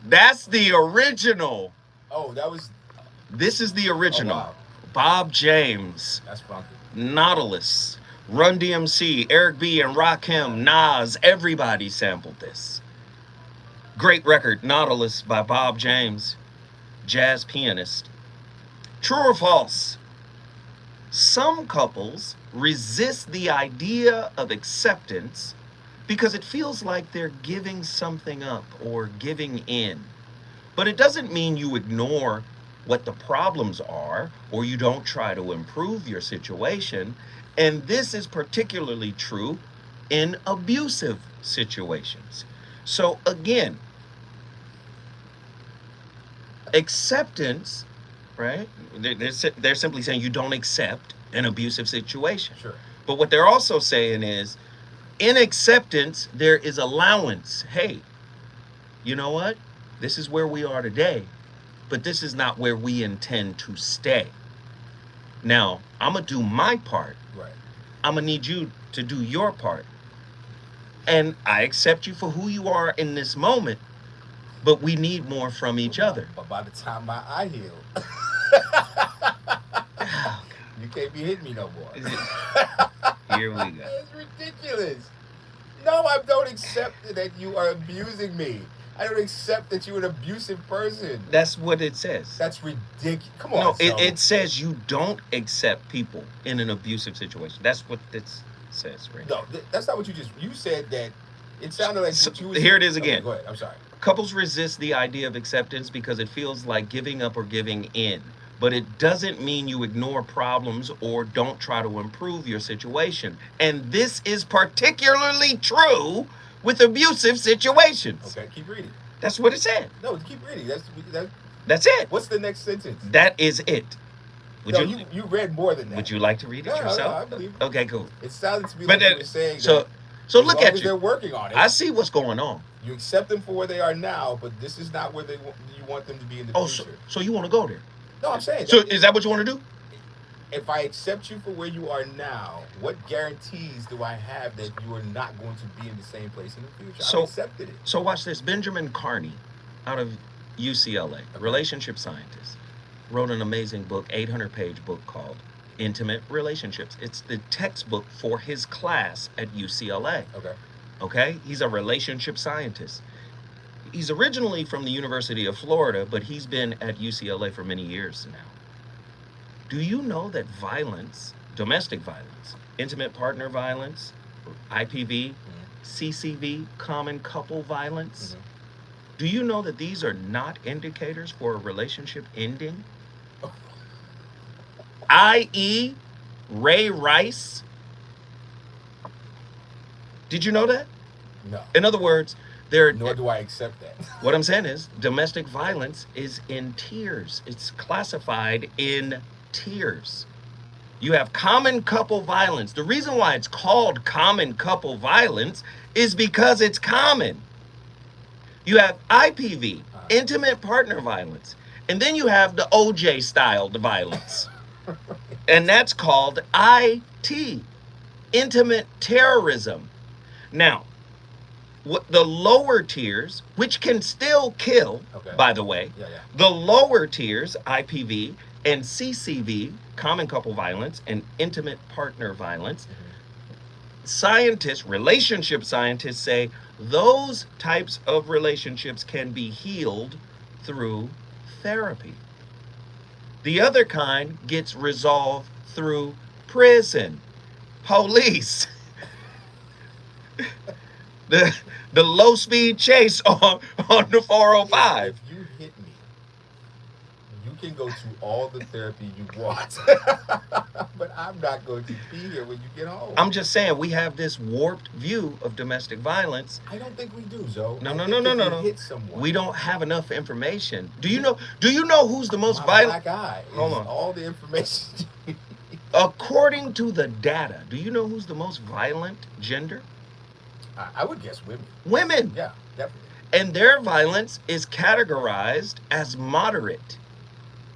That's the original. Oh, that was. This is the original. Oh, wow. Bob James. That's funky. Nautilus. Run DMC. Eric B. and Rakim. Nas. Everybody sampled this. Great record. Nautilus by Bob James. Jazz pianist. True or false? Some couples resist the idea of acceptance because it feels like they're giving something up or giving in. But it doesn't mean you ignore what the problems are or you don't try to improve your situation. And this is particularly true in abusive situations. So again, acceptance, right? They're simply saying you don't accept an abusive situation. Sure. But what they're also saying is, in acceptance, there is allowance. Hey, you know what? This is where we are today, but this is not where we intend to stay. Now, I'm going to do my part. Right. I'm going to need you to do your part. And I accept you for who you are in this moment, but we need more from each other. But by the time my eye heal, you can't be hitting me no more. Here we go. It's ridiculous. No, I don't accept that you are abusing me. I don't accept that you're an abusive person. That's what it says. That's ridiculous. Come on. No, it says you don't accept people in an abusive situation. That's what this says, right? No, that's not what you said that. It sounded like So, what you was, here it is again. Okay, go ahead. I'm sorry. Couples resist the idea of acceptance because it feels like giving up or giving in. But it doesn't mean you ignore problems or don't try to improve your situation. And this is particularly true with abusive situations. Okay, keep reading. That's what it said. No, keep reading. That's it. What's the next sentence? That is it. You read more than that. Would you like to read it yourself? No, I believe it. Okay, cool. It sounded to me But like you were saying so that so as look long at as you. they're working on it. I see what's going on. You accept them for where they are now, but this is not where you want them to be in the future. So you want to go there? No, I'm saying. So is that what you want to do? If I accept you for where you are now, what guarantees do I have that you are not going to be in the same place in the future? So- I accepted it. So watch this. Benjamin Carney, out of UCLA, relationship scientist, wrote an amazing book, 800-page book called Intimate Relationships. It's the textbook for his class at UCLA. Okay. Okay? He's a relationship scientist. He's originally from the University of Florida, but he's been at UCLA for many years now. Do you know that violence, domestic violence, intimate partner violence, IPV, CCV, common couple violence, do you know that these are not indicators for a relationship ending? I.e., Ray Rice. Did you know that? No. In other words, there. Nor do I accept that. What I'm saying is, domestic violence is in tiers. It's classified in tiers. You have common couple violence. The reason why it's called common couple violence is because it's common. You have IPV, intimate partner violence, and then you have the OJ style violence. And that's called IT, intimate terrorism. Now, the lower tiers, which can still kill, by the way, the lower tiers, IPV and CCV, common couple violence and intimate partner violence, scientists, relationship scientists say those types of relationships can be healed through therapy. The other kind gets resolved through prison, police, the low speed chase on the 405. If you hit me, you can go to all the therapy you want, but I'm not going to be here when you get home. I'm just saying we have this warped view of domestic violence. I don't think we do, Joe. No. Hit someone, we don't have enough information. Do you know who's the most violent? Black eye. Hold on. All the information. According to the data, do you know who's the most violent gender? I would guess women. Women. Yeah, definitely. And their violence is categorized as moderate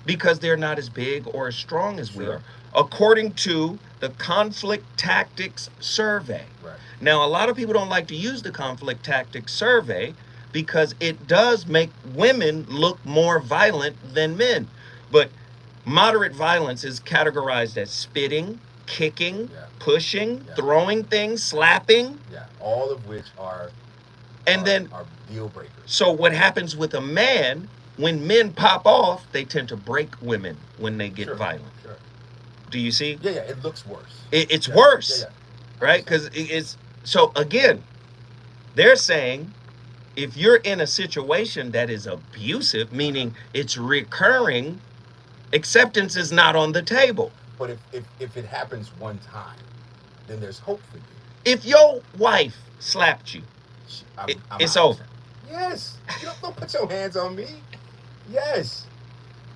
because they're not as big or as strong as we are, according to the Conflict Tactics Survey. Right. Now, a lot of people don't like to use the Conflict Tactics Survey because it does make women look more violent than men. But moderate violence is categorized as spitting, kicking, pushing, throwing things, slapping. Yeah, all of which are deal breakers. So what happens with a man, when men pop off, they tend to break women when they get violent. Sure. Do you see? Yeah, it looks worse. It's worse, right? Because it's, so again, they're saying if you're in a situation that is abusive, meaning it's recurring, acceptance is not on the table. But if it happens one time, then there's hope for you. If your wife slapped you, it's over. Yes. You don't put your hands on me. Yes.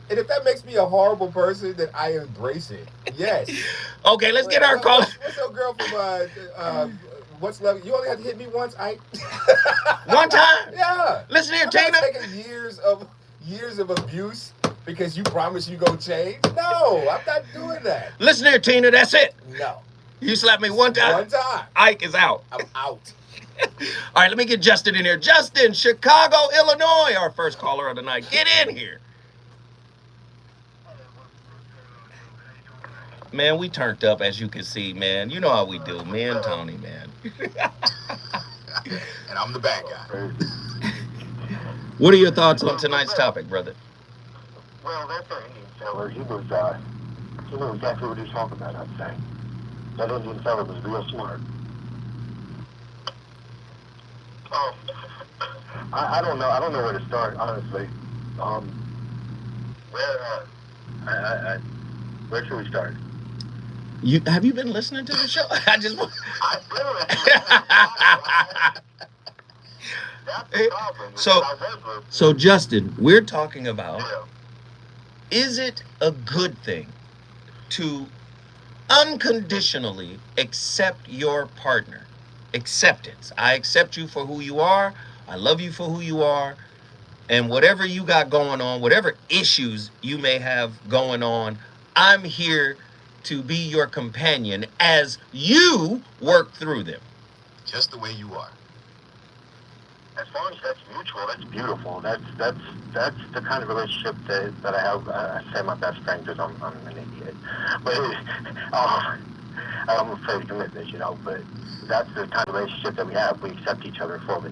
And if that makes me a horrible person, then I embrace it. Yes. Okay, let's get our call. What's your girl from What's Love? You only have to hit me once. One time? Yeah. Listen here, I'm Tina. not taking years of abuse because you promise you gonna change. No, I'm not doing that. Listen here, Tina. That's it. No. You slapped me one time. One time. Ike is out. I'm out. All right, let me get Justin in here. Justin, Chicago, Illinois, our first caller of the night. Get in here. Man, we turned up, as you can see, man. You know how we do. Me and Tony, man. And I'm the bad guy. What are your thoughts on tonight's topic, brother? Well, that's our Indian seller. He knew exactly what he was talking about, I'd say. That Indian seller was real smart. Oh, I don't know. I don't know where to start, honestly. Where should we start? Have you been listening to the show? I've been That's the problem. So Justin, we're talking about, is it a good thing to unconditionally accept your partner? Acceptance. I accept you for who you are. I love you for who you are. And whatever you got going on, whatever issues you may have going on, I'm here to be your companion as you work through them. Just the way you are. As long as that's mutual, that's beautiful. That's the kind of relationship that I have. I say my best friend because I'm an idiot. But I'm afraid of commitment, but that's the kind of relationship that we have. We accept each other fully.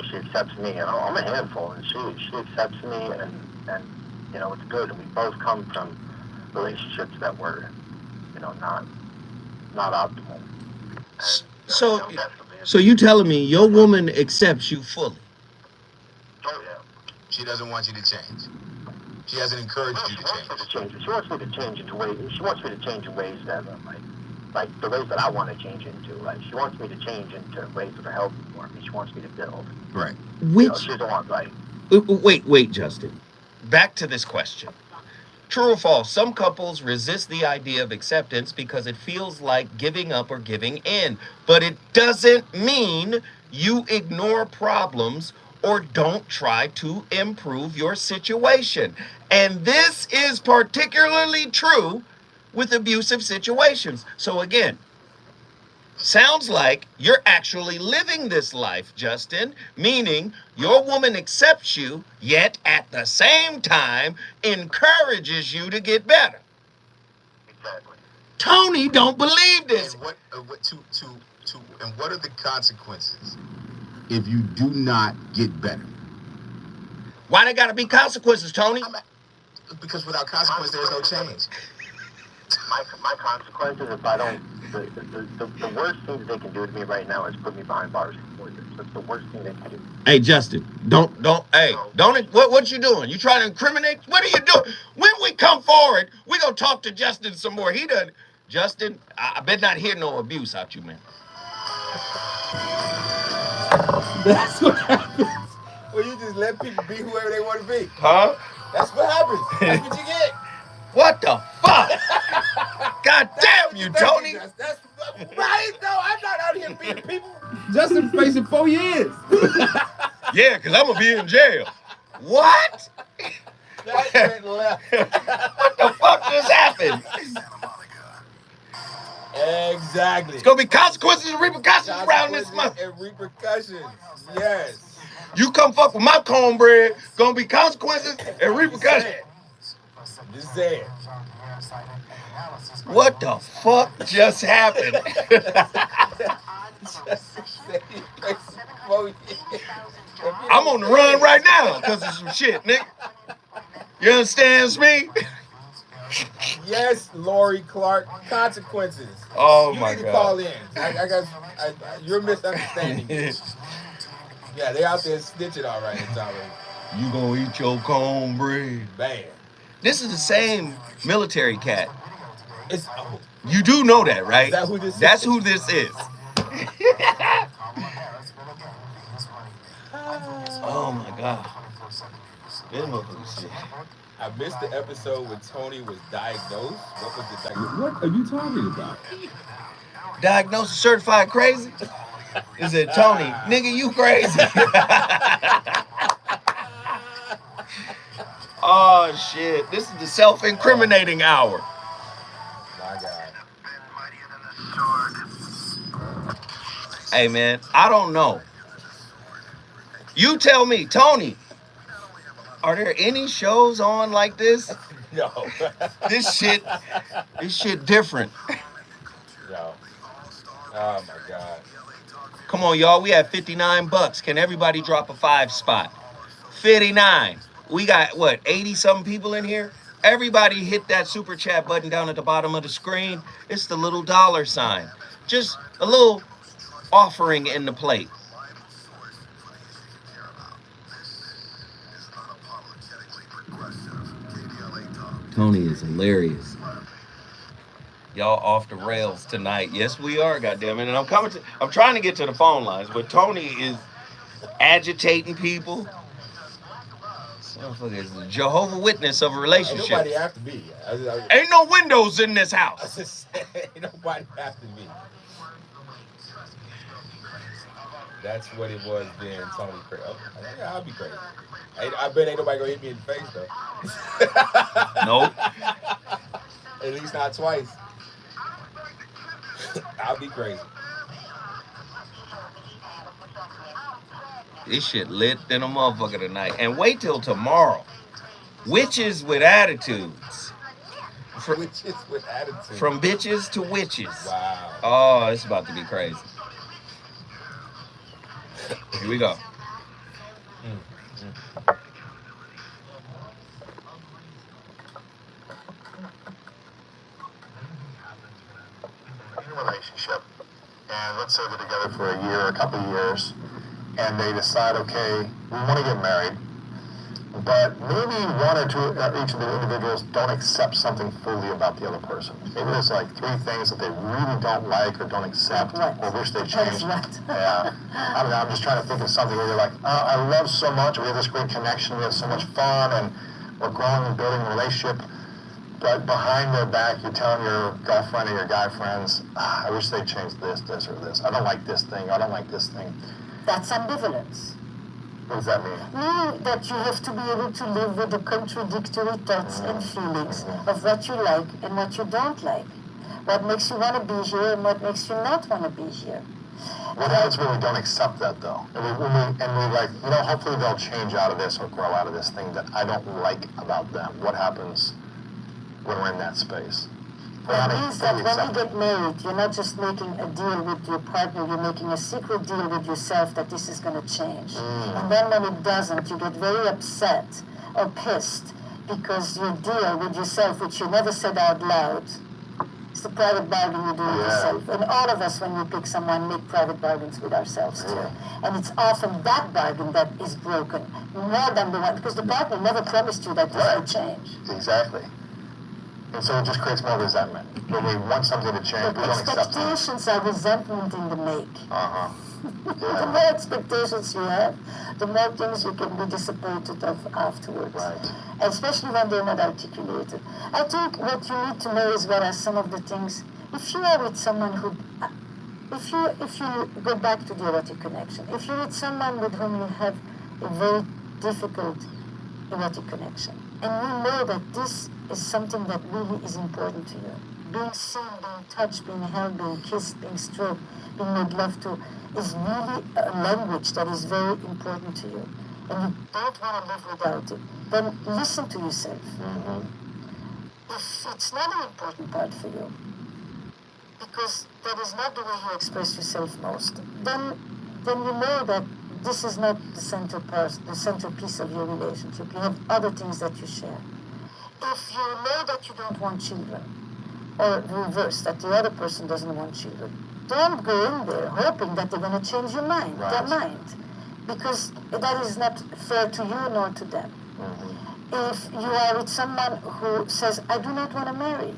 She accepts me, and I'm a handful, and she accepts me, and it's good. And we both come from relationships that were, not optimal. And, So you telling me your woman accepts you fully? Oh yeah. She doesn't want you to change. She hasn't encouraged you to change. She wants me to change into ways. She wants me to change in ways that are like the ways that I want to change into. Like she wants me to change into ways that are healthy for me. She wants me to build. Right. Which? She doesn't want Wait, Justin. Back to this question. True or false? Some couples resist the idea of acceptance because it feels like giving up or giving in. But it doesn't mean you ignore problems or don't try to improve your situation. And this is particularly true with abusive situations. So again, sounds like you're actually living this life, Justin, meaning your woman accepts you, yet at the same time encourages you to get better. Exactly. Tony don't believe this. And what are the consequences if you do not get better? Why they gotta be consequences, Tony? Because without consequence, there's no change. My consequences if I don't. The worst thing that they can do to me right now is put me behind bars for 4 years. That's the worst thing they can do. Hey, Justin, don't. What you doing? You trying to incriminate? What are you doing? When we come forward, we gonna talk to Justin some more. He done. Justin, I bet not hear no abuse out you, man. That's what happens. Well, you just let people be whoever they want to be. Huh? That's what happens. That's what you get. What the fuck? God damn you, Tony. That's right. No, I'm not out here beating people. Justin facing 4 years. Yeah, because I'm going to be in jail. What? That went left. What the fuck just happened? Exactly. It's going to be consequences and repercussions around this month. And repercussions. Yes. You come fuck with my cornbread, going to be consequences and repercussions. Just say it. What the fuck just happened? I'm on the run right now because of some shit, nigga. You understand me? Yes, Lori Clark. Consequences. Oh you my need to God. call in. You're misunderstanding. Yeah, they out there snitching all right. It's all right. You gonna eat your cornbread? Bad. This is the same military cat. It's. You do know that, right? Is that who this That's is? who this is. Oh my God. This motherfucker shit. I missed the episode when Tony was diagnosed. What was the diagnosis? What are you talking about? Diagnosed certified crazy? Is it Tony? Nigga, you crazy. Oh shit. This is the self-incriminating hour. My God. Hey man, I don't know. You tell me, Tony. Are there any shows on like this? No. This shit different. No. Oh my God. Come on, y'all. We have $59. Can everybody drop a 5 spot? 59. We got what, 80-something people in here? Everybody hit that super chat button down at the bottom of the screen. It's the little dollar sign. Just a little offering in the plate. Tony is hilarious. Y'all off the rails tonight. Yes, we are, goddammit. And I'm trying to get to the phone lines, but Tony is agitating people. Motherfucker is the Jehovah's Witness of a relationship. Ain't nobody have to be. Ain't no windows in this house. Ain't nobody have to be. That's what it was being Tony crazy. Yeah, I'll be crazy. I bet ain't nobody gonna hit me in the face though. Nope. At least not twice. I'll be crazy. This shit lit than a motherfucker tonight. And wait till tomorrow. Witches with attitudes. Witches with attitude. From bitches to witches. Wow. Oh, it's about to be crazy. Here we go. In a relationship, and let's say they're together for a year, a couple of years, and they decide, okay, we want to get married, but maybe one or two, each of the individuals don't accept something fully about the other person. Maybe there's like 3 things that they really don't like or don't accept or wish they changed. Yeah. I don't know, I'm just trying to think of something where you're like, oh, I love so much, we have this great connection, we have so much fun, and we're growing and building a relationship. But behind their back, you're telling your girlfriend or your guy friends, I wish they'd change this, this, or this. I don't like this thing. I don't like this thing. That's ambivalence. What does that mean? Meaning that you have to be able to live with the contradictory thoughts and feelings of what you like and what you don't like. What makes you want to be here and what makes you not want to be here. What happens when we don't accept that, though? And we like, hopefully they'll change out of this or grow out of this thing that I don't like about them. What happens when we're in that space? It means that when you get married, you're not just making a deal with your partner, you're making a secret deal with yourself that this is going to change. And then when it doesn't, you get very upset or pissed because your deal with yourself, which you never said out loud, it's the private bargain you do with yourself. And all of us, when we pick someone, make private bargains with ourselves too. And it's often that bargain that is broken, more than the one, because the partner never promised you that this will change. Exactly. And so it just creates more resentment. When we want something to change, we don't accept it. Expectations are resentment in the make. The more expectations you have, the more things you can be disappointed of afterwards. Right. Especially when they're not articulated. I think what you need to know is what are some of the things. If you are with someone who, if you go back to the erotic connection, if you're with someone with whom you have a very difficult erotic connection, and you know that this is something that really is important to you. Being seen, being touched, being held, being kissed, being stroked, being made love to is really a language that is very important to you. And you don't want to live without it. Then listen to yourself. If it's not an important part for you, because that is not the way you express yourself most, then you know that this is not the centerpiece of your relationship. You have other things that you share. If you know that you don't want children, or reverse, that the other person doesn't want children, don't go in there hoping that they're going to change your mind, their mind, because that is not fair to you nor to them. If you are with someone who says, I do not want to marry,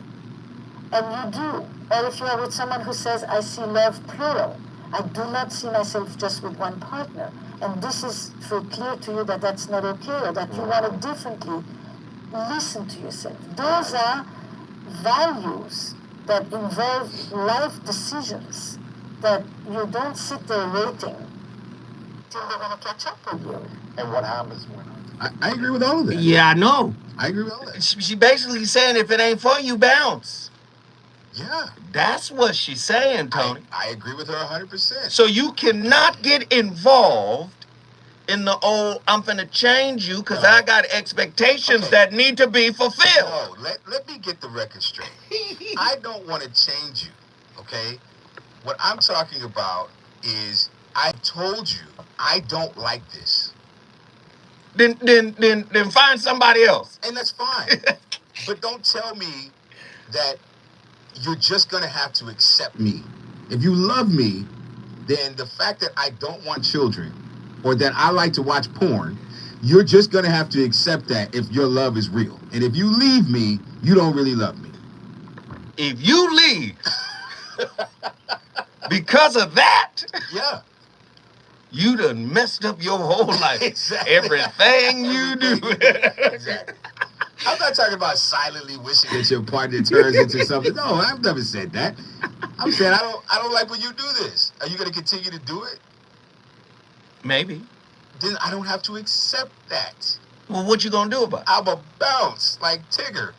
and you do, or if you are with someone who says, I see love plural, I do not see myself just with one partner, and this is for clear to you that that's not okay, or that you want it differently, listen to yourself. Those are values that involve life decisions that you don't sit there waiting till they're going to catch up with you. And what happens when? I agree with all of that. Yeah, I know. I agree with all that. She basically saying if it ain't for you, bounce. Yeah. That's what she's saying, Tony. I agree with her 100%. So you cannot get involved in the old, I'm finna change you because I got expectations that need to be fulfilled. No, let me get the record straight. I don't want to change you, okay? What I'm talking about is I told you I don't like this. Then find somebody else. And that's fine. But don't tell me that you're just going to have to accept me. If you love me, then the fact that I don't want children or that I like to watch porn, you're just going to have to accept that if your love is real. And if you leave me, you don't really love me. If you leave because of that, yeah, you done messed up your whole life. Exactly. Everything you do. Exactly. I'm not talking about silently wishing that your partner turns into something. No, I've never said that. I'm saying I don't like when you do this. Are you going to continue to do it? Maybe. Then I don't have to accept that. Well, what you gonna do about it? I'm a bounce like Tigger.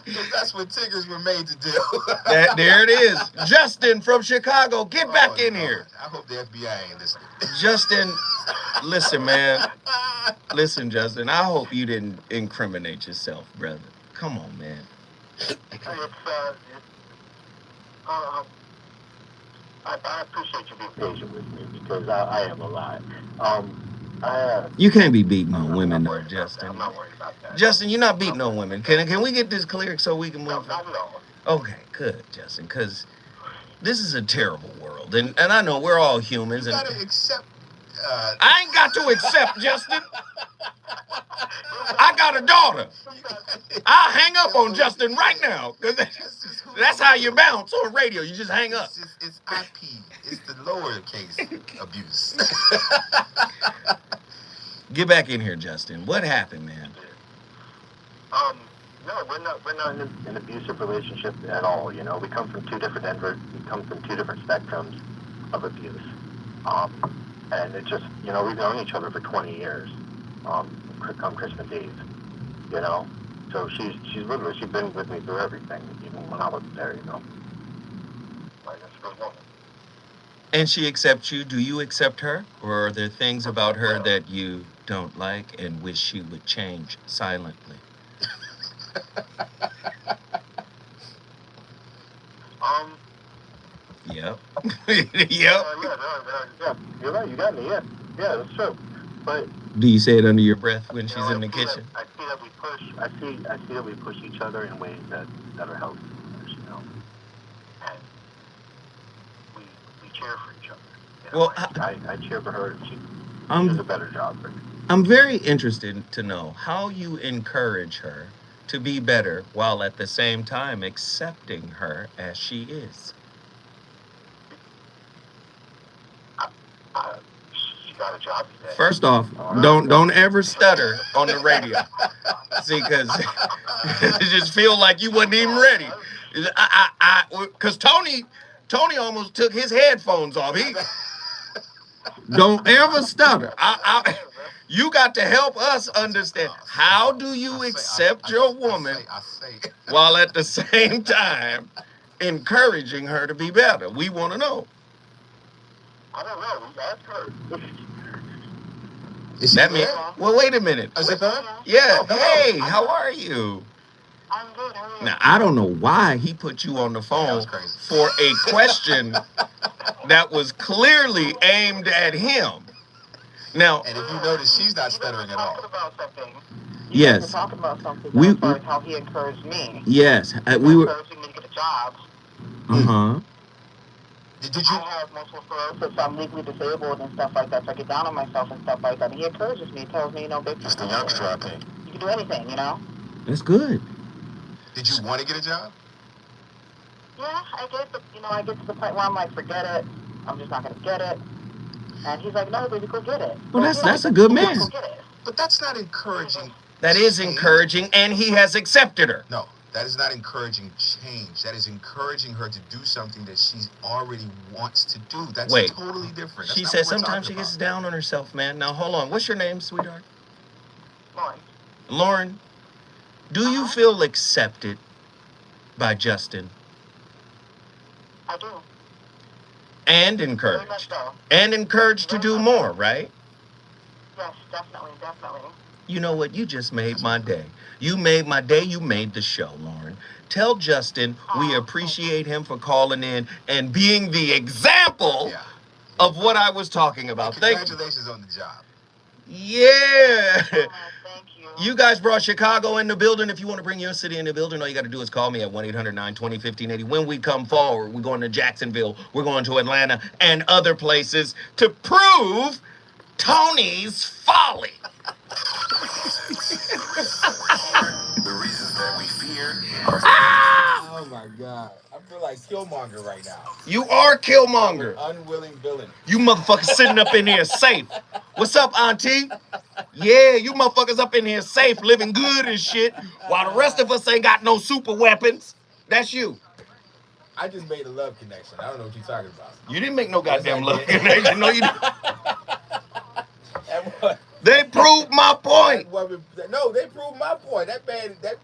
Because that's what Tiggers were made to do. There it is. Justin from Chicago, get back in here. I hope the FBI ain't listening. Justin, Listen, man. Listen, Justin. I hope you didn't incriminate yourself, brother. Come on, man. I appreciate you being patient with me because I am a lot. You can't be beating on women, though, worried about that. Justin. I'm not worried about that. Justin, you're not beating on women. Can we get this clear so we can No, move? not at all. Okay, good, Justin. Because this is a terrible world, and I know we're all humans. You And gotta accept. I ain't got to accept, Justin. I got a daughter. I'll hang up on Justin right now because that's how you bounce on radio. You just hang up. It's IP. It's the lowercase abuse. Get back in here, Justin. What happened, man? No, we're not in an abusive relationship at all. You know, we come from two different spectrums of abuse. And it's just, you know, we've known each other for 20 years. Come Christmas Eve, you know. So she's with me. She's been with me through everything, even when I wasn't there, you know. Like a good woman. And she accepts you. Do you accept her? Or are there things about her that you don't like and wish she would change silently? Yep. Yep. Yeah, you're right. You got me. Yeah, that's true. But Do you say it under your breath when she's in the kitchen? I see that we push. I see that we push each other in ways that are healthy, you know. And we cheer for each other. You know? Well, I cheer for her. She I'm- does a better job for me. I'm very interested to know how you encourage her to be better while at the same time accepting her as she is. She got a job today. First off, don't ever stutter on the radio. See, because it just feel like you wasn't even ready. Because Tony almost took his headphones off. He don't ever stutter. You got to help us understand. How do you accept your woman while at the same time encouraging her to be better? We want to know. I don't know. We asked her. Is she That means, there? well, wait a minute. Is it her? Yeah. Hey, how are you? I'm good. How are you? Now, I don't know why he put you on the phone for a question that was clearly aimed at him. Now, And if you notice, she's not stuttering at all. Talking about something. yes, Talking about something. We- As far as how he encouraged me. yes, we were. Encouraging me to get a job. Uh-huh. Did you? I have multiple sclerosis, so I'm legally disabled and stuff like that. So I get down on myself and stuff like that. And he encourages me. He tells me, you know, babe, Just a youngster, I think. you can do anything, you know. That's good. Did you want to get a job? Yeah, I get, but you know, I get to the point where I'm like, forget it. I'm just not gonna get it. And he's like, no, baby, go get it. Well, that's a good man. Go get it. But that's not encouraging. That is encouraging, and he has accepted her. No, that is not encouraging change. That is encouraging her to do something that she already wants to do. That's Wait. totally different. That's She not says what we're sometimes she talking gets about. down on herself, man. Now, hold on. What's your name, sweetheart? Lauren. Lauren, do you feel accepted by Justin I do. and Very much encouraged? so. And encouraged to do more, right? Yes, definitely. You know what? You just made my day. You made my day. You made the show, Lauren. Tell Justin we appreciate him for calling in and being the example Yeah. of what I was talking about. Thank you. Congratulations on the job. Yeah. Thank you. You guys brought Chicago in the building. If you want to bring your city in the building, all you got to do is call me at 1-800-920-1580. When we come forward, we're going to Jacksonville, we're going to Atlanta, and other places to prove Tony's folly. The reasons that we fear are Oh my God. I feel like Killmonger right now. You are Killmonger. Unwilling villain. You motherfuckers sitting up in here safe. What's up, auntie? Yeah, you motherfuckers up in here safe, living good and shit, while the rest of us ain't got no super weapons. That's you. I just made a love connection. I don't know what you're talking about. You didn't make no Yes, goddamn I love did. connection. No, you didn't. That was- They proved my point. that woman- no, they proved my point. That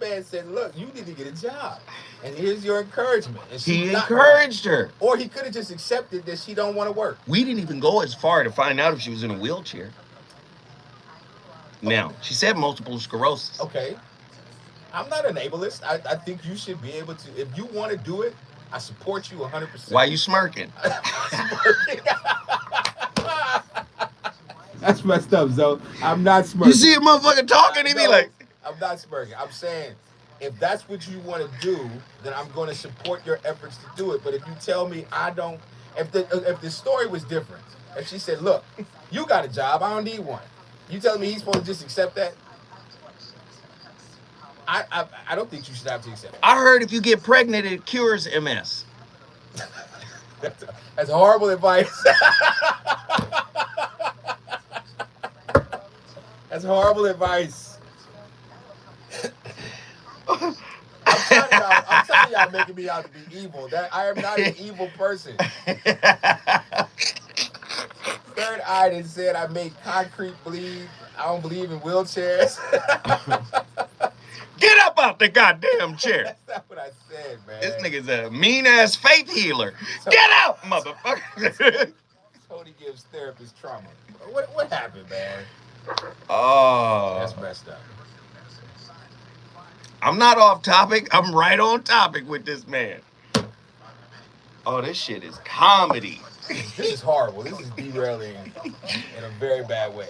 man said, look, you need to get a job. And here's your encouragement. And He she's not encouraged her. right. Or he could have just accepted that she don't want to work. We didn't even go as far to find out if she was in a wheelchair. Now, she said multiple sclerosis. Okay. I'm not an ableist. I think you should be able to. If you want to do it, I support you 100%. Why you smirking? That's messed up, Zoe. I'm not smirking. You see a motherfucker talking, he be No, like, I'm not smirking. I'm saying, if that's what you want to do, then I'm going to support your efforts to do it. But if you tell me I don't, if the story was different, if she said, look, you got a job, I don't need one. You telling me he's supposed to just accept that? I don't think you should have to accept it. I heard if you get pregnant, it cures MS. That's horrible advice. That's horrible advice. I'm telling y'all making me out to be evil. That I am not an evil person. Third Eye done said I make concrete bleed. I don't believe in wheelchairs. Get up out the goddamn chair. That's not what I said, man. This nigga's a mean-ass faith healer. Get out, motherfucker. Tony gives therapist trauma. What happened, man? Oh. That's messed up. I'm not off topic. I'm right on topic with this man. Oh, this shit is comedy. This is horrible. This is derailing in a very bad way.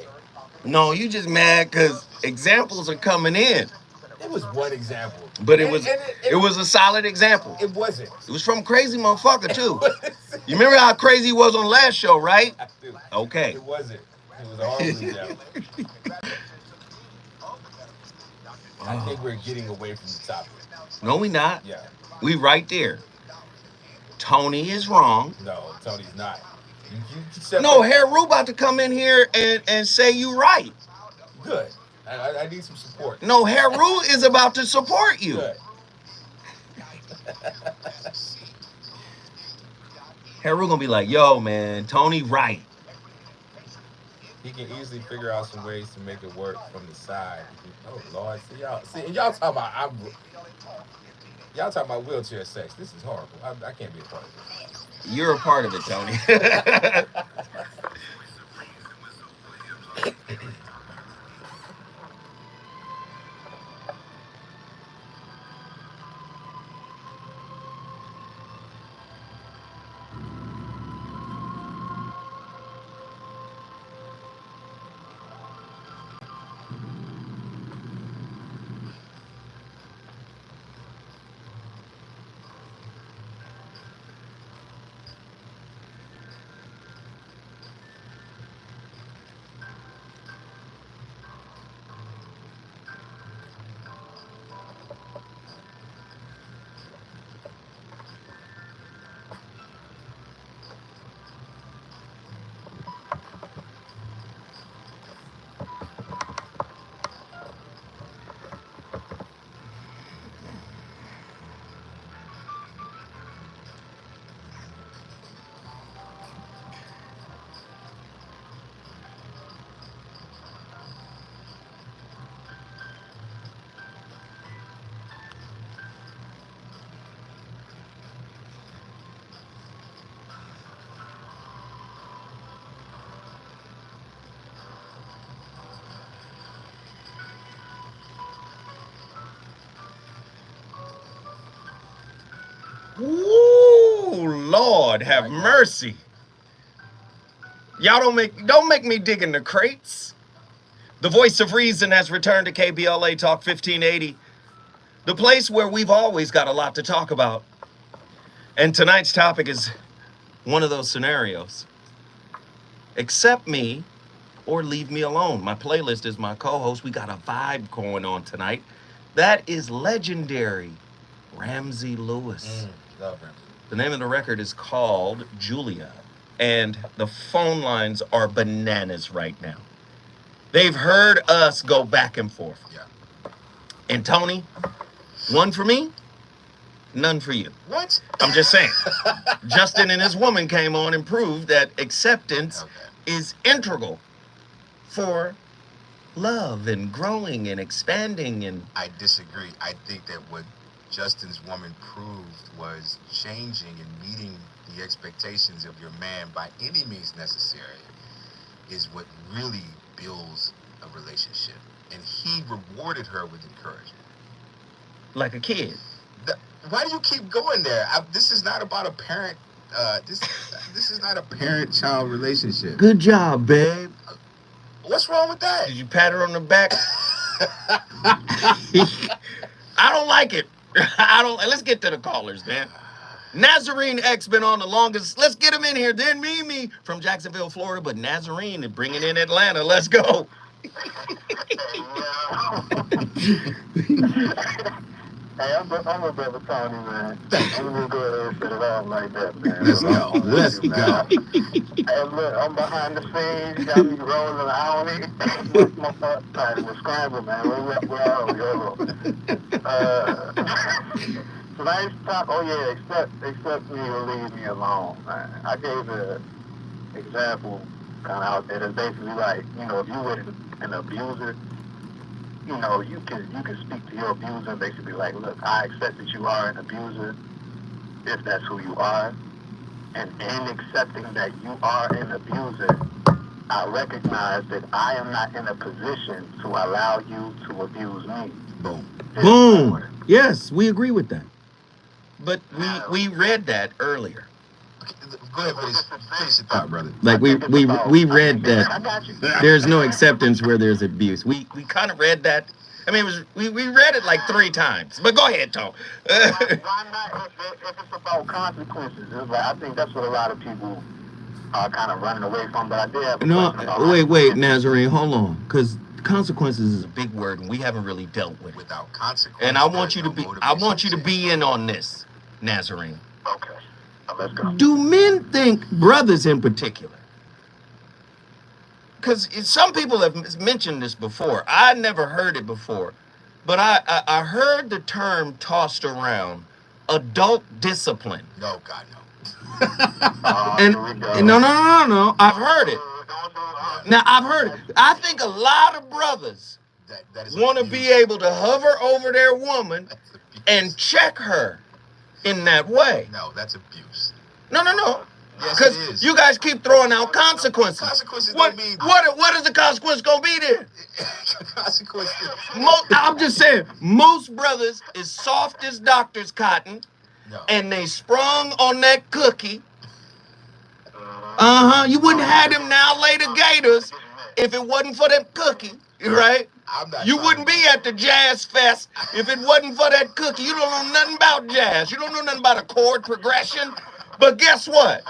No, you just mad because examples are coming in. It was one example. But it was a solid example. It wasn't. It was from crazy motherfucker, too. You remember how crazy he was on last show, right? I do. Okay. It wasn't. It was a horrible example. I think we're getting away from the topic. No, we not. Yeah. We right there. Tony is wrong. No, Tony's not. No, Haru about to come in here and say you right. Good. I need some support. No, Haru is about to support you. Good. Haru gonna be like, yo, man, Tony right. He can easily figure out some ways to make it work from the side. Oh Lord, y'all talking about wheelchair sex. This is horrible. I can't be a part of this. You're a part of it, Tony. Ooh, Lord, have mercy. Y'all don't make me dig in the crates. The voice of reason has returned to KBLA Talk 1580, the place where we've always got a lot to talk about. And tonight's topic is one of those scenarios. Accept me or leave me alone. My playlist is my co-host. We got a vibe going on tonight. That is legendary Ramsey Lewis. Love Ramsey. The name of the record is called Julia. And the phone lines are bananas right now. They've heard us go back and forth. Yeah. And Tony, one for me, none for you. What? I'm just saying. Justin and his woman came on and proved that acceptance is integral for love and growing and expanding. And I disagree. I think that what Justin's woman proved was changing and meeting the expectations of your man by any means necessary is what really builds a relationship, and he rewarded her with encouragement. Like a kid. Why do you keep going there? This is not about a parent. This is not a parent-child relationship. Good job, babe. What's wrong with that? Did you pat her on the back? I don't like it. Let's get to the callers, man. Nazarene X been on the longest. Let's get him in here. Then Mimi from Jacksonville, Florida, but Nazarene is bringing in Atlanta. Let's go. Hey, I'm a brother Tony, man. I'm gonna go ahead and set it off like that, man. Let's go. Let's go. Hey, look, I'm behind the scenes. Got me rolling. I don't even what's my thoughts starting to scramble, man. Where are we? Hold on. Tonight's talk. Oh yeah, accept me or leave me alone, man. I gave an example kind of out there that's basically like, you know, if you were an abuser, you know, you can speak to your abuser and basically like, look, I accept that you are an abuser, if that's who you are, and in accepting that you are an abuser, I recognize that I am not in a position to allow you to abuse me. Boom. Boom. Yes, we agree with that. But we read that earlier. Okay, go ahead, finish your thought, brother. Like we read that there's no acceptance where there's abuse. We kind of read that. I mean, we read it like 3 times. But go ahead, Tom. Why not? If it's about consequences, it's like, I think that's what a lot of people are kind of running away from. But I did have a question about wait, Nazarene, hold on, because consequences is a big word, and we haven't really dealt with it. Without consequences. And I want you to be in on this, Nazarene. Okay. Let's go. Do men think, brothers in particular, because some people have mentioned this before. I never heard it before, but I heard the term tossed around, adult discipline. No, God, no. And no. I've heard it. Now, I've heard it. I think a lot of brothers want to be able to hover over their woman and check her in that way. No, that's abuse. No. Yes, Because it is. you guys keep throwing out consequences. Consequences What don't mean... what is the consequence gonna be then? Consequences. I'm just saying, most brothers is soft as doctor's cotton, No. and they sprung on that cookie. You wouldn't have them now later gators if it wasn't for that cookie, right? You wouldn't be at the jazz fest if it wasn't for that cookie. You don't know nothing about jazz. You don't know nothing about a chord progression. But guess what?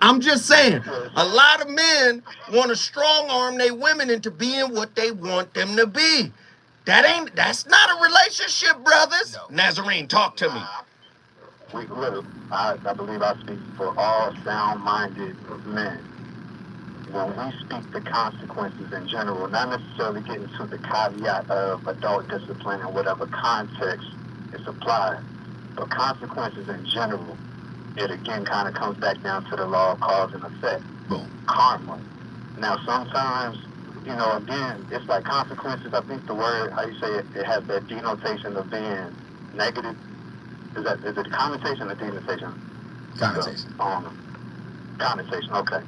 I'm just saying, a lot of men want to strong arm their women into being what they want them to be. That's not a relationship, brothers. No. Nazarene, talk to me. I believe I speak for all sound-minded men. When we speak the consequences in general, not necessarily getting to the caveat of adult discipline in whatever context it's applied, but consequences in general, it again kind of comes back down to the law of cause and effect. Boom. Karma. Now, sometimes, you know, again, it's like consequences. I think the word, how you say it, it has that denotation of being negative. Is it connotation or denotation? Connotation. Connotation, okay.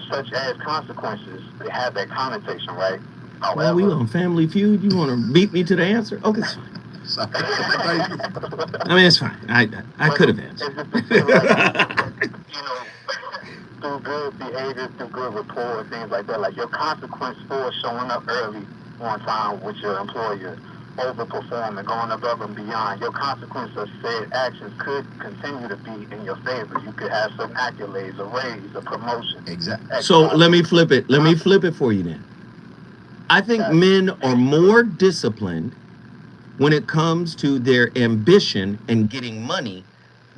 Such as consequences, they have that connotation, right? However, Well, we on Family Feud. You want to beat me to the answer? Okay, it's fine. Sorry. I mean, it's fine. I could have answered. It's just like, you know, through good behavior, through good rapport, things like that. Like your consequence for showing up early on time with your employer, overperforming, going above and beyond. Your consequence of said actions could continue to be in your favor. You could have some accolades, a raise, a promotion. Exactly. So let me flip it. Let me flip it for you then. I think men are more disciplined when it comes to their ambition and getting money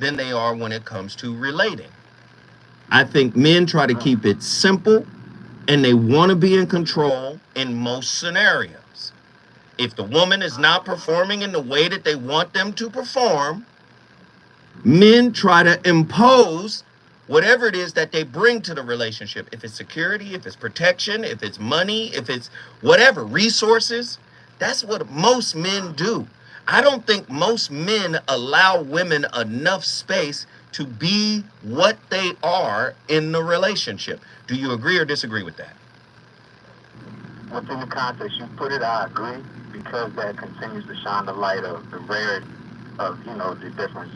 than they are when it comes to relating. I think men try to keep it simple and they want to be in control in most scenarios. If the woman is not performing in the way that they want them to perform, men try to impose whatever it is that they bring to the relationship. If it's security, if it's protection, if it's money, if it's whatever, resources. That's what most men do. I don't think most men allow women enough space to be what they are in the relationship. Do you agree or disagree with that? within the context you put it, I agree, because that continues to shine the light of the rarity of, the difference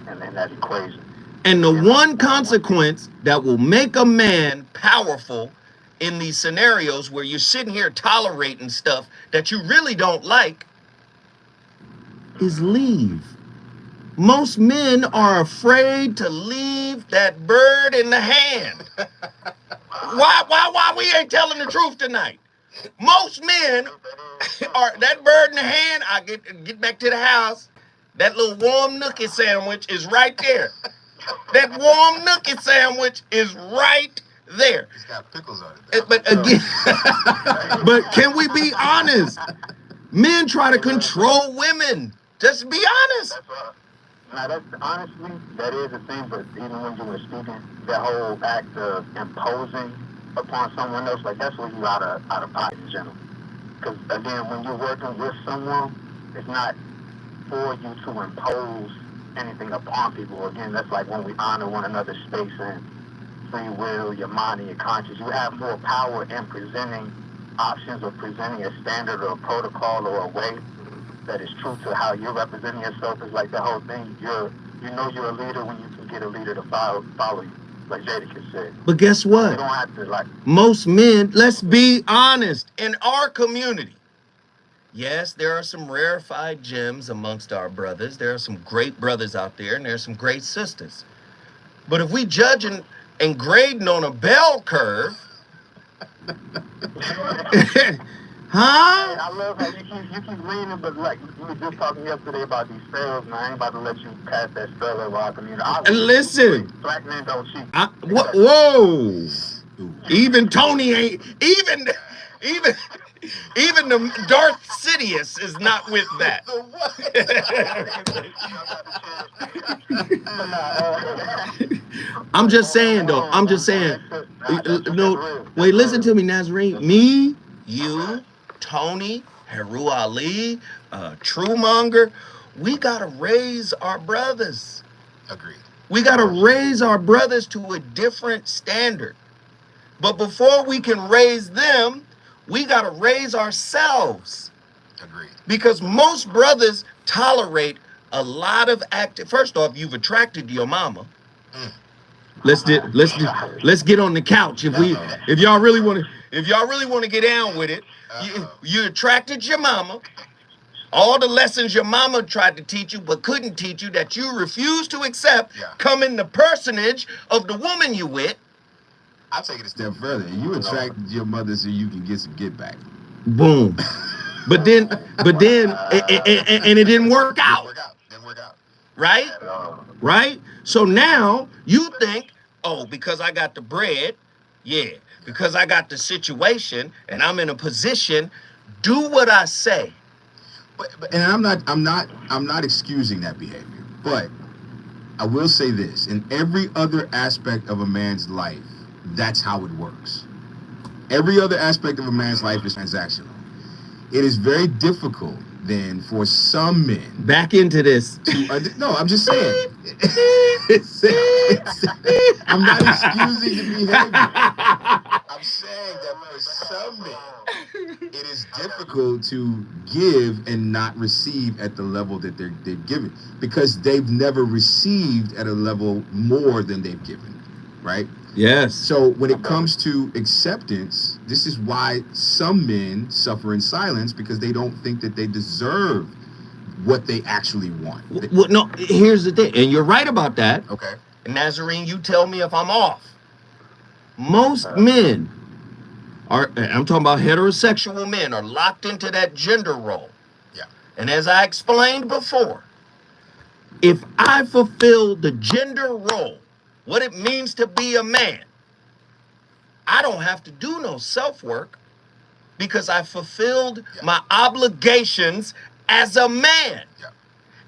in that equation. And the You know, one consequence that will make a man powerful in these scenarios where you're sitting here tolerating stuff that you really don't like is leave. Most men are afraid to leave that bird in the hand. Why we ain't telling the truth tonight? Most men are that bird in the hand. I get back to the house. That little warm nookie sandwich is right there. That warm nookie sandwich is right there. It's got pickles on it. But again, but can we be honest? Men try to control women. Just be honest. That's right. Now, that's honestly, that is the thing, but even when you were speaking, that whole act of imposing upon someone else, like, that's where you out of pocket in general. Because, again, when you're working with someone, it's not for you to impose anything upon people. Again, that's like when we honor one another's space and free will, your mind and your conscience. You have more power in presenting options or presenting a standard or a protocol or a way that is true to how you're representing yourself. Is like the whole thing. You're a leader when you can get a leader to follow you, like Jadakiss said. But guess what? You don't have to like. Most men, let's be honest, in our community, yes, there are some rarefied gems amongst our brothers. There are some great brothers out there, and there are some great sisters. But if we judging and grading on a bell curve, huh? I love how you keep leaning, but like you were just talking yesterday about these spells, and I ain't about to let you pass that spell over our community. Listen, black men don't cheat. Whoa! Even Tony ain't even the Darth Sidious is not with that. I'm just saying though. I'm just saying. No, wait. Listen to me, Nazarene. Me, you, Tony, Heru Ali, Truemonger. We gotta raise our brothers. Agreed. We gotta raise our brothers to a different standard. But before we can raise them, we gotta raise ourselves. Agreed. Because most brothers tolerate a lot of First off, you've attracted your mama. Let's get on the couch if y'all really want to get down with it. You attracted your mama. All the lessons your mama tried to teach you but couldn't teach you, that you refuse to accept, come in the personage of the woman you with. I'll take it a step further. You attracted your mother so you can get some get back. Boom. But then, and it didn't work out. Didn't work out. Right? Right? So now you think, oh, because I got the bread, because I got the situation and I'm in a position, do what I say. But and I'm not excusing that behavior. But I will say this: in every other aspect of a man's life, that's how it works. Every other aspect of a man's life is transactional. It is very difficult then for some men back into this. No, I'm just saying. I'm not excusing the behavior. I'm saying that for some men, it is difficult to give and not receive at the level that they're giving, because they've never received at a level more than they've given, right? Yes. So when it comes to acceptance, this is why some men suffer in silence, because they don't think that they deserve what they actually want. Well, no, here's the thing, and you're right about that. Okay. Nazarene, you tell me if I'm off. Most men I'm talking about heterosexual men, are locked into that gender role. Yeah. And as I explained before, if I fulfill the gender role, what it means to be a man, I don't have to do no self-work, because I fulfilled my obligations as a man. Yeah.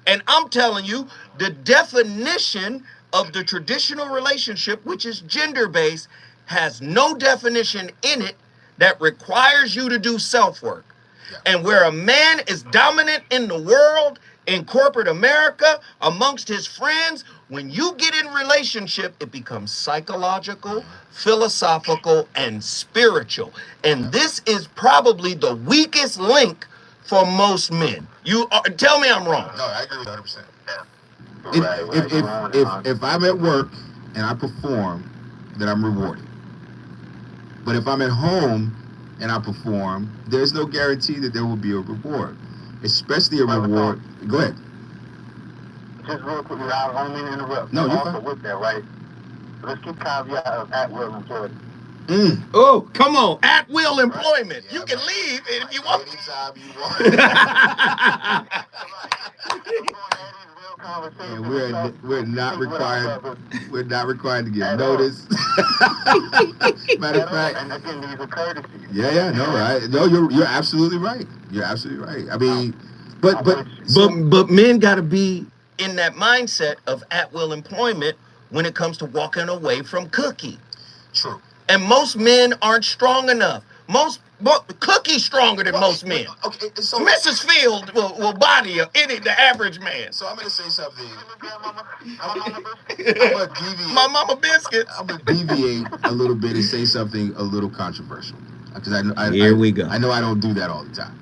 And I'm telling you, the definition of the traditional relationship, which is gender-based, has no definition in it that requires you to do self-work. Yeah. And where a man is dominant in the world in corporate America, amongst his friends. When you get in relationship, it becomes psychological, philosophical, and spiritual. And this is probably the weakest link for most men. You tell me I'm wrong. No, I agree with 100%. If I'm at work and I perform, then I'm rewarded. But if I'm at home and I perform, there's no guarantee that there will be a reward, especially a reward. Go ahead. Just real quick, I don't mean to interrupt. No, you're also fine. with that, right? Let's keep caveat of at will employment. Oh, come on. At will employment. Yeah, you can leave if you want. Anytime you want. And we're not required. We're not required to give notice. Matter of fact, and again, these are courtesies. Yeah, no, right? No, you're absolutely right. You're absolutely right. I mean, but men got to be in that mindset of at will employment when it comes to walking away from Cookie. True. And most men aren't strong enough. Cookie's stronger than most men. Okay, so Mrs. Field will body the average man. So I'm gonna say something. I'm gonna deviate. My mama biscuits. I'm gonna deviate a little bit and say something a little controversial, because Here we go. I know I don't do that all the time,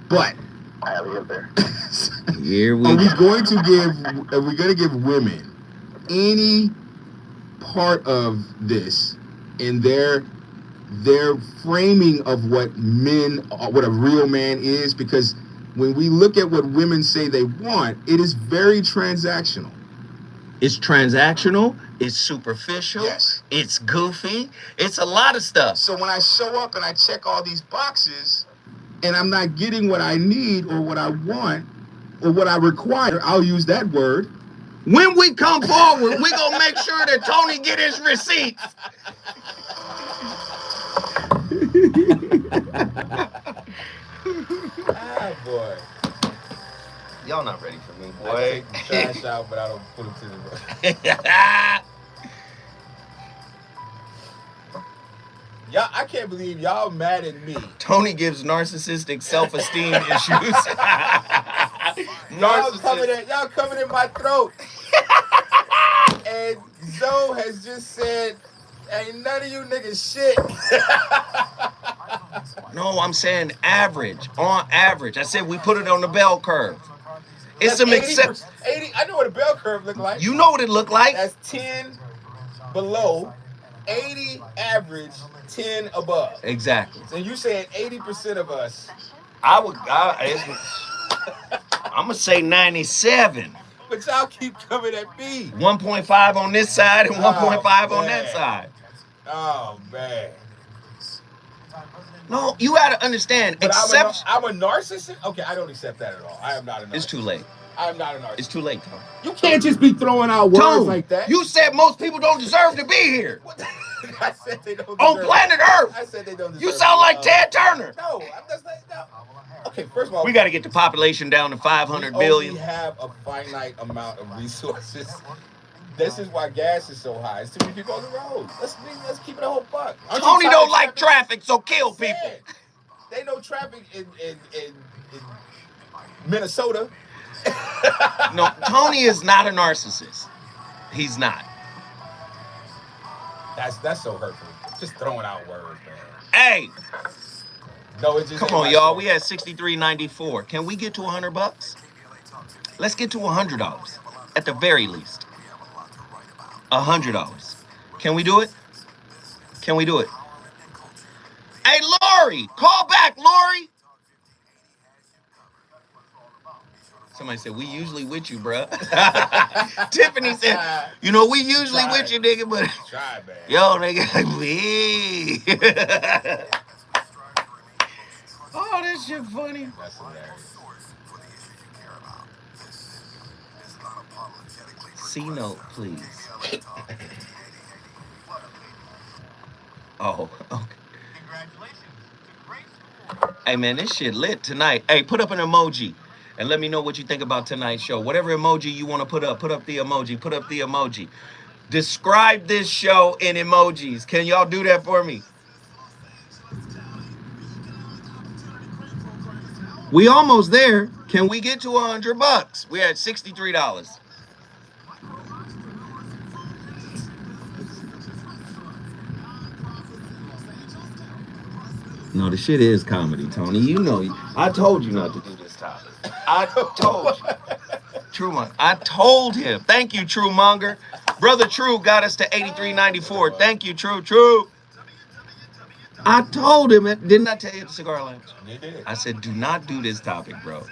but here we are go. Are we gonna give women any part of this in their framing of what a real man is? Because when we look at what women say they want, it is very transactional. It's transactional. It's superficial. Yes. It's goofy. It's a lot of stuff. So when I show up and I check all these boxes and I'm not getting what I need or what I want or what I require, I'll use that word. When we come forward, we're going to make sure that Tony get his receipts. Ah, boy. Y'all not ready for me, I boy. take the trash out, but I don't put it to the Y'all, I can't believe y'all mad at me. Tony gives narcissistic self-esteem issues. Y'all coming in my throat. And Zoe has just said, ain't none of you niggas shit. No, I'm saying average. On average. I said we put it on the bell curve. It's some 80, I know what a bell curve look like. You know what it look like. That's 10 below, 80 average, 10 above. Exactly. So you said 80% of us. I'm going to say 97. But y'all keep coming at me. 1.5 on this side and 1.5 on that side. Oh, man. No, you got to understand. But I'm a narcissist? Okay, I don't accept that at all. I am not a narcissist. It's too late. I am not a narcissist. It's too late, Tom. You can't just be throwing out words like that. You said most people don't deserve to be here. I said they don't on planet Earth. I said they don't deserve. You sound like Ted Turner. No, I'm just like, no. Okay, first of all, we got to get the population down to 500 billion. We have a finite amount of resources. This is why gas is so high. It's too many people on the road. Let's keep it a whole buck. Tony don't like traffic, so kill people. They know traffic in Minnesota. No, Tony is not a narcissist. He's not. That's so hurtful. Just throwing out words, man. Hey. No, it just come on, y'all. We had $63.94. Can we get to $100? Let's get to $100 at the very least. $100. Can we do it? Can we do it? Hey, Lori, call back, Lori. Somebody said, we usually with you, bruh. Tiffany said, you know, we usually with you, nigga, but yo, nigga, we. Oh, that shit funny. That's hilarious. C-note, please. Oh, okay. Hey, man, this shit lit tonight. Hey, put up an emoji and let me know what you think about tonight's show. Whatever emoji you want to put up the emoji. Put up the emoji. Describe this show in emojis. Can y'all do that for me? We almost there. Can we get to $100? We're at $63. No, the shit is comedy, Tony. You know, I told you not to do this topic. I told you. Truemonger. I told him. Thank you, Truemonger. Brother True got us to 83.94. Thank you, True. I told him it. Didn't I tell you at the cigar lounge? You did. I said, do not do this topic, bro.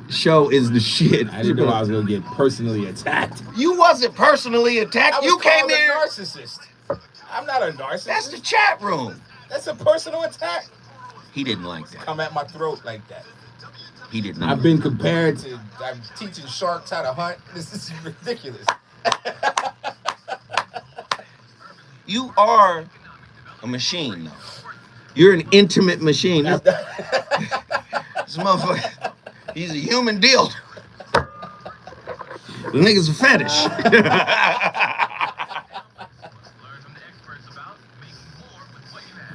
Show is the shit. I didn't know I was gonna get personally attacked. You wasn't personally I attacked. was You came called a here. narcissist. I'm not a narcissist. That's the chat room. That's a personal attack. He didn't like that. Come at my throat like that. He did not. I've been compared to. I'm teaching sharks how to hunt. This is ridiculous. You are a machine, though. You're an intimate machine. This motherfucker, he's a human deal. The nigga's a fetish.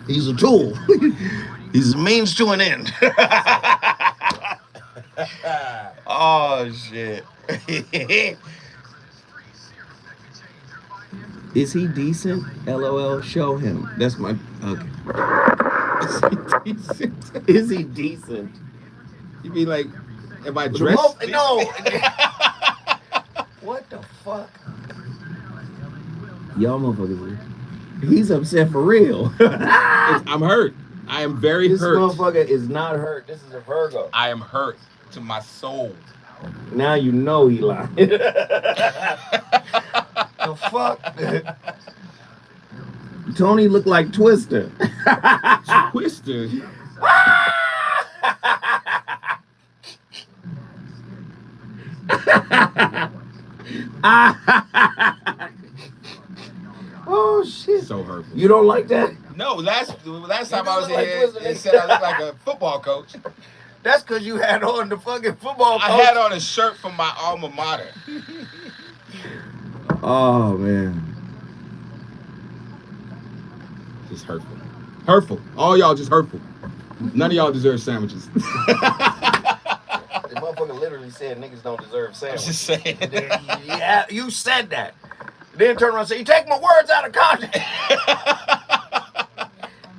He's a tool. He's a means to an end. Oh, shit. Is he decent? LOL, show him. That's my... Okay. Is he decent? Is he decent? You mean like, am I dressed? No. What the fuck? Y'all motherfuckers. He's upset for real. I'm hurt. I am very This hurt. motherfucker is not hurt. This is a Virgo. I am hurt to my soul. Now you know he lied. The fuck? Tony looked like Twister. Twister. Oh shit! So hurtful. You don't like that? No, last time I was look like here, Twister, they nigga. said I look like a football coach. That's because you had on the fucking football coach. I had on a shirt from my alma mater. Oh man. Just hurtful. Hurtful. All y'all just hurtful. None of y'all deserve sandwiches. The motherfucker literally said niggas don't deserve I'm sandwiches. just saying. Yeah, you said that. Then turn around and say, you take my words out of context.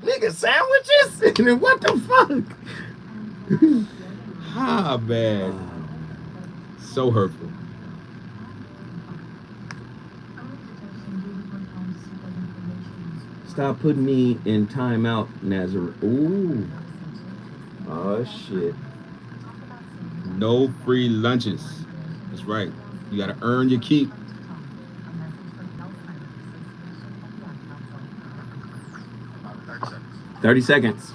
Nigga, sandwiches? What the fuck? Ah, man. So hurtful. Stop putting me in timeout, Nazareth. Ooh. Oh, shit. No free lunches. That's right. You gotta earn your keep. $30 seconds.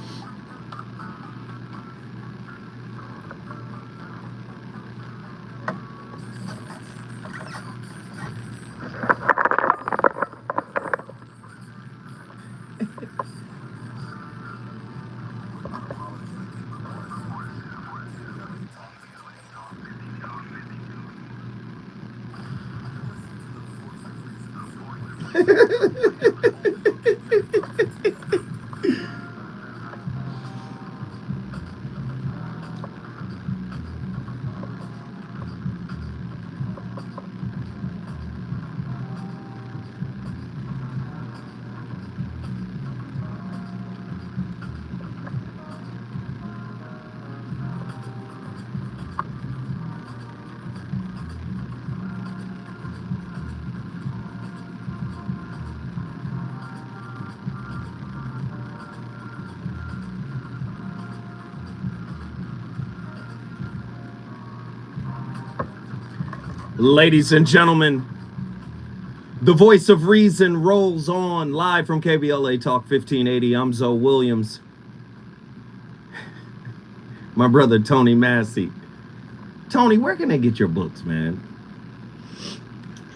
Ladies and gentlemen, the voice of reason rolls on live from KBLA Talk 1580. I'm Zoe Williams. My brother Tony Massey. Tony, where can they get your books, man?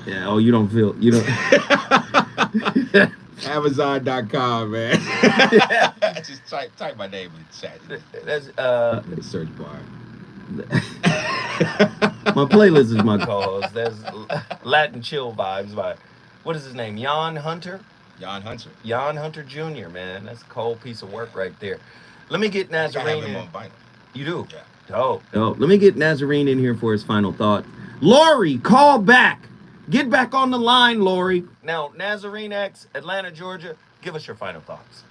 Yeah, oh, you don't feel, you don't. Amazon.com, man. Just type my name in the chat. That's In the search bar. my playlist is my cause. There's Latin chill vibes by, what is his name? Jan Hunter? Jan Hunter. Jan Hunter Jr., man. That's a cold piece of work right there. Let me get I have Nazarene him in. on vinyl. You do? Yeah. Dope. Let me get Nazarene in here for his final thought. Lori, call back. Get back on the line, Lori. Now, Nazarene X, Atlanta, Georgia, give us your final thoughts.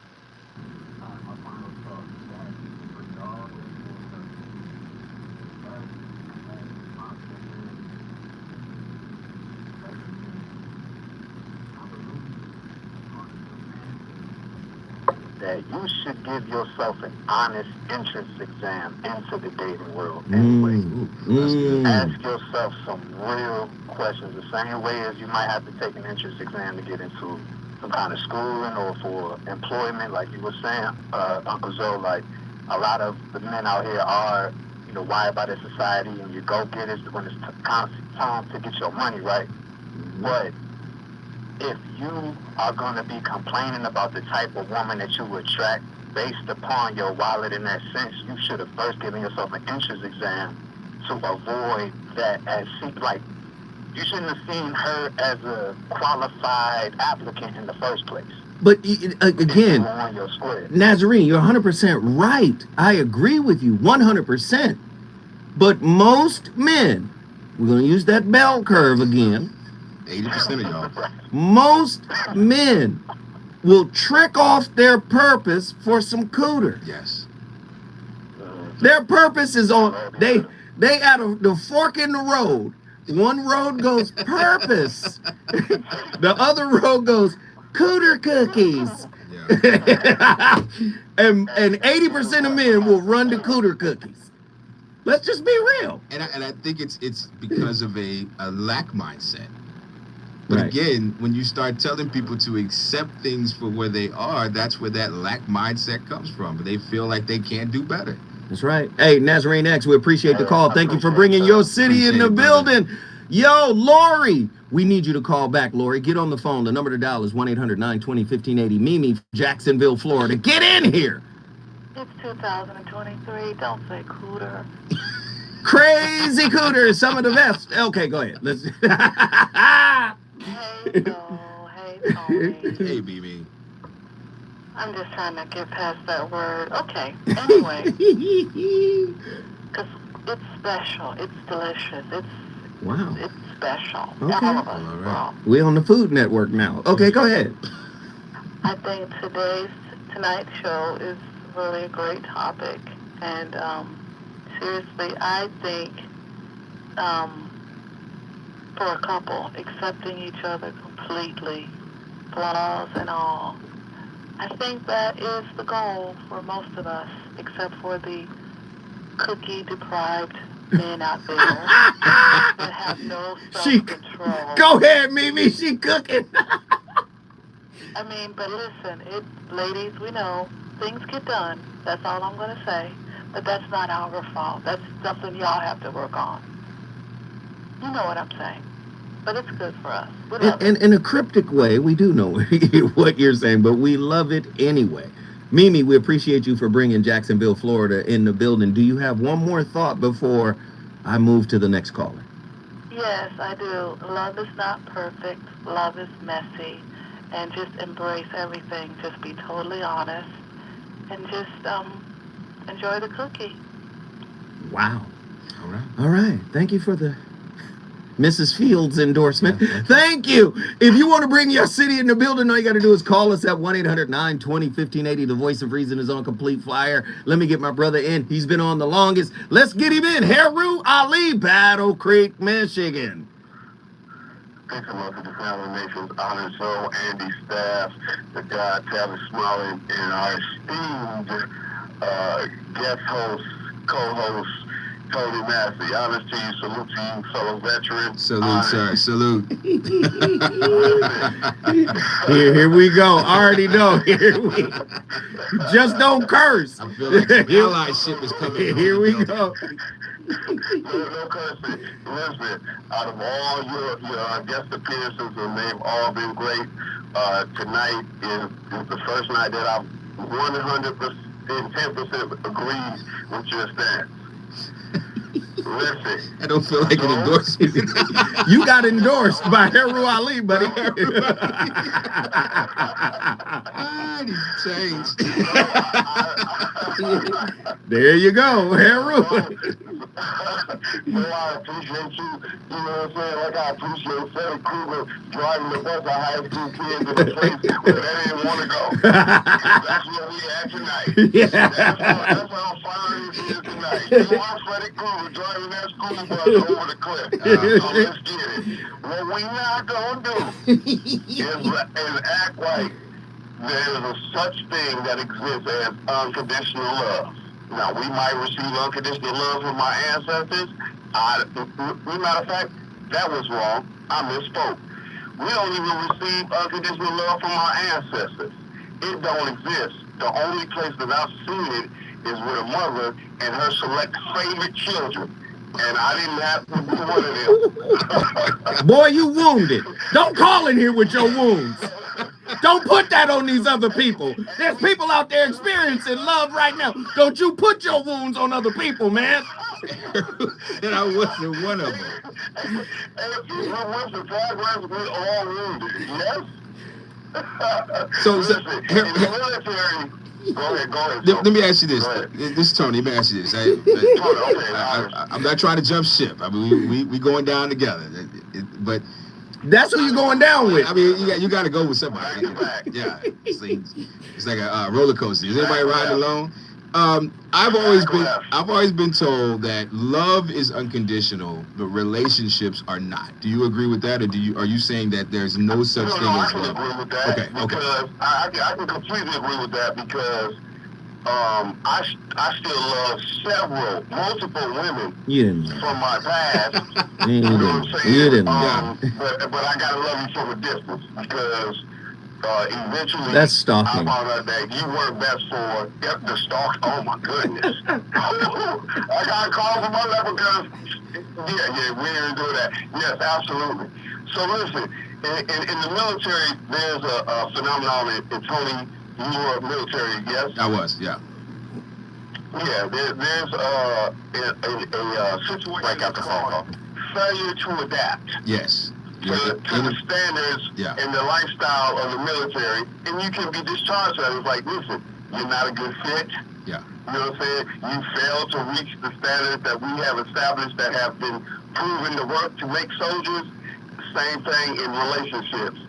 That you should give yourself an honest entrance exam into the dating world anyway. Ask yourself some real questions, the same way as you might have to take an entrance exam to get into some kind of schooling or for employment, like you were saying, Uncle Zoe. Like a lot of the men out here are, wired by the society, and you go get it when it's time to get your money, right? But if you are going to be complaining about the type of woman that you attract based upon your wallet in that sense, you should have first given yourself an entrance exam to avoid that. You shouldn't have seen her as a qualified applicant in the first place. But again, Nazarene, you're 100% right. I agree with you 100%. But most men, we're going to use that bell curve again. 80% of y'all. Most men will trick off their purpose for some cooter. Yes. Their purpose is on, they out of the fork in the road. One road goes purpose. The other road goes cooter cookies. Yeah. and 80% of men will run to cooter cookies. Let's just be real. And I think it's because of a lack mindset. But Right. again, when you start telling people to accept things for where they are, that's where that lack mindset comes from. They feel like they can't do better. That's right. Hey, Nazarene X, we appreciate the call. Thank you for bringing your city in the building. Yo, Lori, we need you to call back, Lori. Get on the phone. The number to dial is 1-800-920-1580. Mimi, Jacksonville, Florida. Get in here. It's 2023. Don't say cooter. Crazy cooters, some of the best. Okay, go ahead. Let's. Hey, Joe. Hey, Tony. Hey, BB. I'm just trying to get past that word. Okay. Anyway, because it's special. It's delicious. Wow. It's special. Okay. All of us. All right. Well, We on the Food Network now. Okay, go ahead. I think tonight's show is really a great topic, and seriously, I think for a couple, accepting each other completely, flaws and all, I think that is the goal for most of us, except for the cookie-deprived men out there that have no self-control. Go ahead, Mimi. She cooking. I mean, but listen, ladies, we know things get done. That's all I'm going to say. But that's not our fault. That's something y'all have to work on. You know what I'm saying. But it's good for us. We love it. In a cryptic way, we do know what you're saying, but we love it anyway. Mimi, we appreciate you for bringing Jacksonville, Florida in the building. Do you have one more thought before I move to the next caller? Yes, I do. Love is not perfect. Love is messy. And just embrace everything. Just be totally honest. And just enjoy the cookie. Wow. All right. All right. Thank you for the Mrs. Fields endorsement. Thank you. If you want to bring your city in the building, all you got to do is call us at 1-800-920-1580. The Voice of Reason is on complete flyer. Let me get my brother in. He's been on the longest. Let's get him in. Heru Ali, Battle Creek, Michigan. Thanks a lot to the Family Nation's Honor Show, Andy staff, the guy Tavis Smiley, and our esteemed guest host, co-host, Tony Massey. Honors to you, salute to you, fellow veterans. Salute, sir. Salute. Here we go. Already know. Here we just don't curse. I feel like some allyship is coming. Here we go. No cursing. Listen, out of all your guest appearances, and they've all been great, tonight is the first night that I've 110% agreed with your stance. Listen. I don't feel like an endorsement. You got endorsed by Heru Ali, buddy. I need to change. There you go, Heru. So I appreciate you. You know what I'm saying? Like I appreciate Freddy Krueger driving the bus of high school kids in a place where they didn't want to go. That's where we at tonight. Yeah. That's how fire it is tonight. You are Freddy Krueger driving that school bus over the cliff. So let's get it. What we not gonna do is act like there is a such thing that exists as unconditional love. Now, we might receive unconditional love from my ancestors. Matter of fact, that was wrong. I misspoke. We don't even receive unconditional love from our ancestors. It don't exist. The only place that I've seen it is with a mother and her select favorite children. And I didn't have to be one of them. Boy, you wounded. Don't call in here with your wounds. Don't put that on these other people. There's people out there experiencing love right now. Don't you put your wounds on other people, man. And I wasn't one of them. And with the progress, we all wounded, yes? So, Listen, in the military, go ahead. Let me ask you this. This is Tony. Let me ask you this. I'm not trying to jump ship. I mean, we going down together. But that's who you going down with. I mean, you got to go with somebody. Yeah, it's like a roller coaster. Is anybody riding alone? I've always been told that love is unconditional, but relationships are not. Do you agree with that, or are you saying that there's no such thing as love? I can agree with that. Okay. I can completely agree with that because I still love multiple women from my past. You know what I'm saying? You didn't. But I gotta love you from a distance because eventually that's stalking. I found out that you work best for the stalk. Oh my goodness! I got a call from my level because we didn't do that. Yes, absolutely. So listen, in the military, there's a phenomenon. And Tony, you were military, yes? I was, yeah. Yeah, there's a situation like after phone call. Failure to adapt. Yes. To the standards and the lifestyle of the military, and you can be discharged. So it's like, listen, you're not a good fit. Yeah. You know what I'm saying? You fail to reach the standards that we have established that have been proven to work to make soldiers. Same thing in relationships.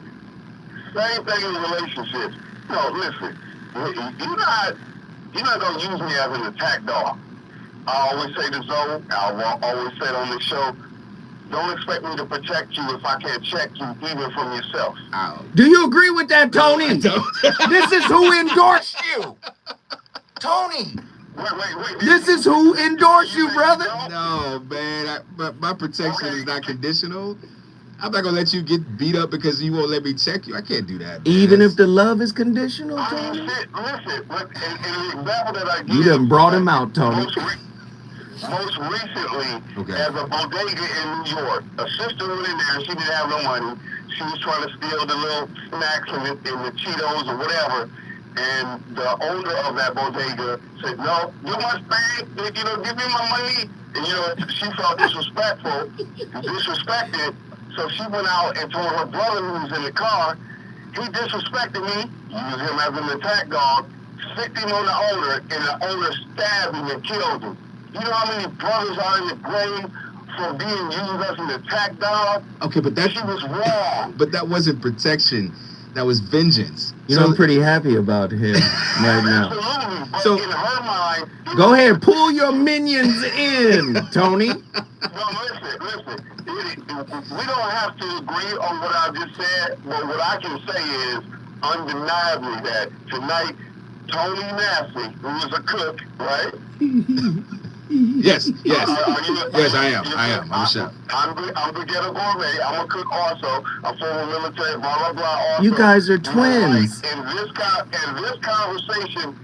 No, listen, you're not gonna use me as an attack dog. I always say to Zoe, I always say it on this show, don't expect me to protect you if I can't check you even from yourself. Do you agree with that, Tony? This is who endorsed you. Tony. Wait. This is who endorsed you, brother. No, man. My protection is not conditional. I'm not going to let you get beat up because you won't let me check you. I can't do that. Man. Even if the love is conditional, Tony? Listen, in the example that I give, you done brought him out, Tony. Most recently, as a bodega in New York, a sister went in there and she didn't have no money. She was trying to steal the little snacks and the Cheetos or whatever. And the owner of that bodega said, no, you must pay, give me my money. And, she felt disrespected. So she went out and told her brother who was in the car, he disrespected me, used him as an attack dog, sicked him on the owner, and the owner stabbed him and killed him. You know how many brothers are in the grave for being used as an attack dog? Okay, but she was wrong. But that wasn't protection. That was vengeance. I'm pretty happy about him right now. Absolutely. But in her mind... Go ahead, pull your minions in, Tony. No, listen. We don't have to agree on what I just said, but what I can say is undeniably that tonight, Tony Massey, who is a cook, right? Yes. Yes, I am. I'm a chef. I'm the ghetto gourmet. I'm a cook also. I'm former military, blah, blah, blah. Also. You guys are twins. And this conversation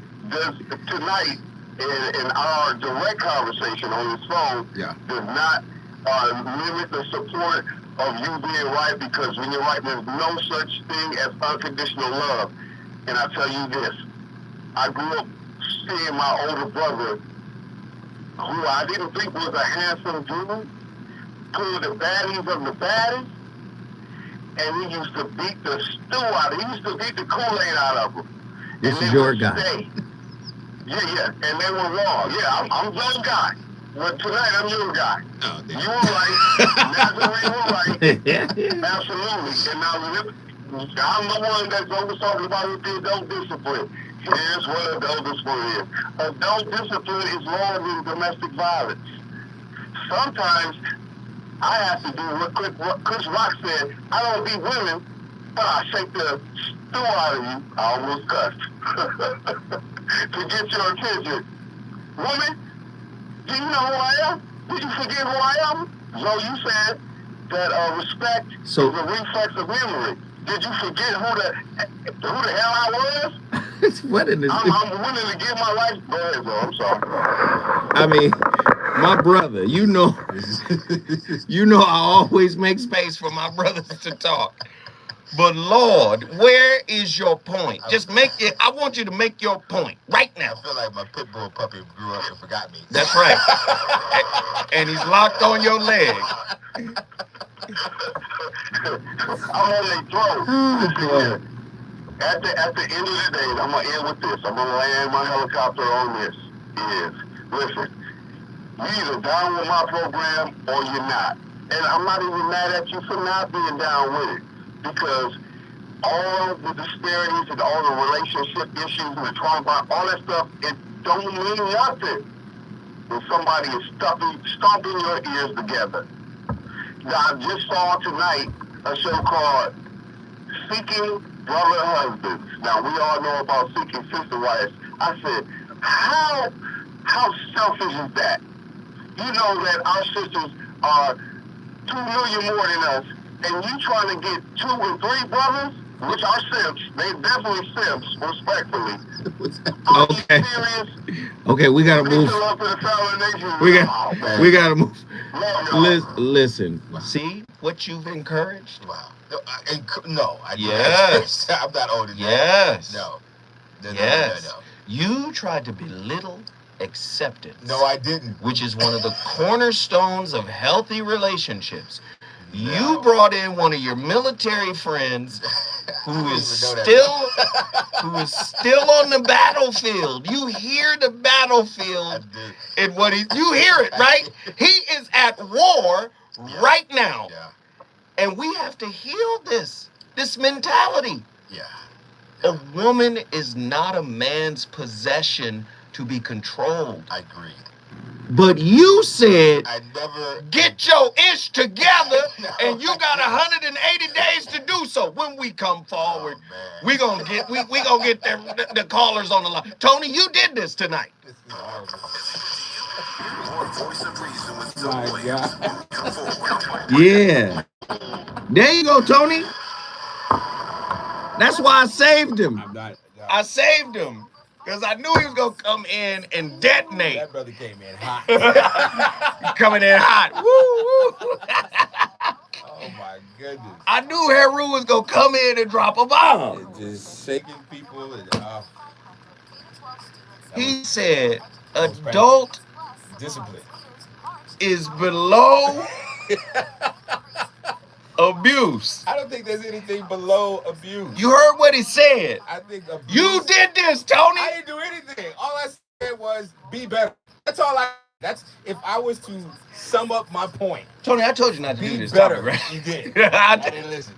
tonight, in our direct conversation on this phone, does not limit the support of you being right, because when you're right, there's no such thing as unconditional love. And I tell you this, I grew up seeing my older brother who I didn't think was a handsome dude, pulled the baddies of the baddies, and he used to beat the stew out of them. He used to beat the Kool-Aid out of them. This And is they your would guy. stay. Yeah, and they were raw. Yeah, I'm your guy. But tonight, I'm your guy. Oh, damn. You were right. Nazarene were right. Absolutely. And now, I'm the one that's always talking about with the adult discipline. Here's what adult discipline is. Adult discipline is lower than domestic violence. Sometimes I have to do what Chris Rock said. I don't beat women, but I shake the stew out of you. I almost cussed. To get your attention. Woman, do you know who I am? Did you forget who I am? So you said that respect is a reflex of memory. Did you forget who the hell I was? What in this? I'm willing to give my life. Go ahead, bro. I'm sorry. I mean, my brother, you know I always make space for my brothers to talk. But Lord, where is your point? Just make it. I want you to make your point right now. I feel like my pit bull puppy grew up and forgot me. That's right. And he's locked on your leg. I'm on their throat. At the end of the day, I'm gonna end with this. I'm gonna land my helicopter on this. Listen, you either down with my program or you're not. And I'm not even mad at you for not being down with it. Because all the disparities and all the relationship issues and the trauma, all that stuff, it don't mean nothing when somebody is stomping your ears together. Now, I just saw tonight a show called Seeking Brother Husbands. Now, we all know about Seeking Sister Wives. I said, how selfish is that? You know that our sisters are 2 million more than us, and you trying to get 2 and 3 brothers, which are simps. They definitely simps, respectfully. Okay. Okay, we gotta move. We gotta move. Listen. See what you've encouraged? Wow. No, Yes. I'm not old enough. Yes. No. Yes. You tried to belittle acceptance. No, I didn't. Which is one of the cornerstones of healthy relationships. You brought in one of your military friends who is still on the battlefield. You hear the battlefield and you hear it, right? He is at war right now. Yeah. And we have to heal this mentality. Yeah. A woman is not a man's possession to be controlled. I agree. But you said, I never get your ish together, and you got 180 days to do so. When we come forward, we gonna get the callers on the line. Tony, you did this tonight. This is horrible. My God. Yeah. There you go, Tony. That's why I saved him. I saved him. Because I knew he was going to come in and detonate. That brother came in hot. Coming in hot. Woo, woo. Oh, my goodness. I knew Heru was going to come in and drop a bomb. Just shaking people. And, he said adult discipline is below abuse. I don't think there's anything below abuse. You heard what he said. I think abuse. You did this, Tony. I didn't do anything. All I said was be better. That's all that's if I was to sum up my point. Tony, I told you not to do Be this better. topic, right? You did. I didn't listen.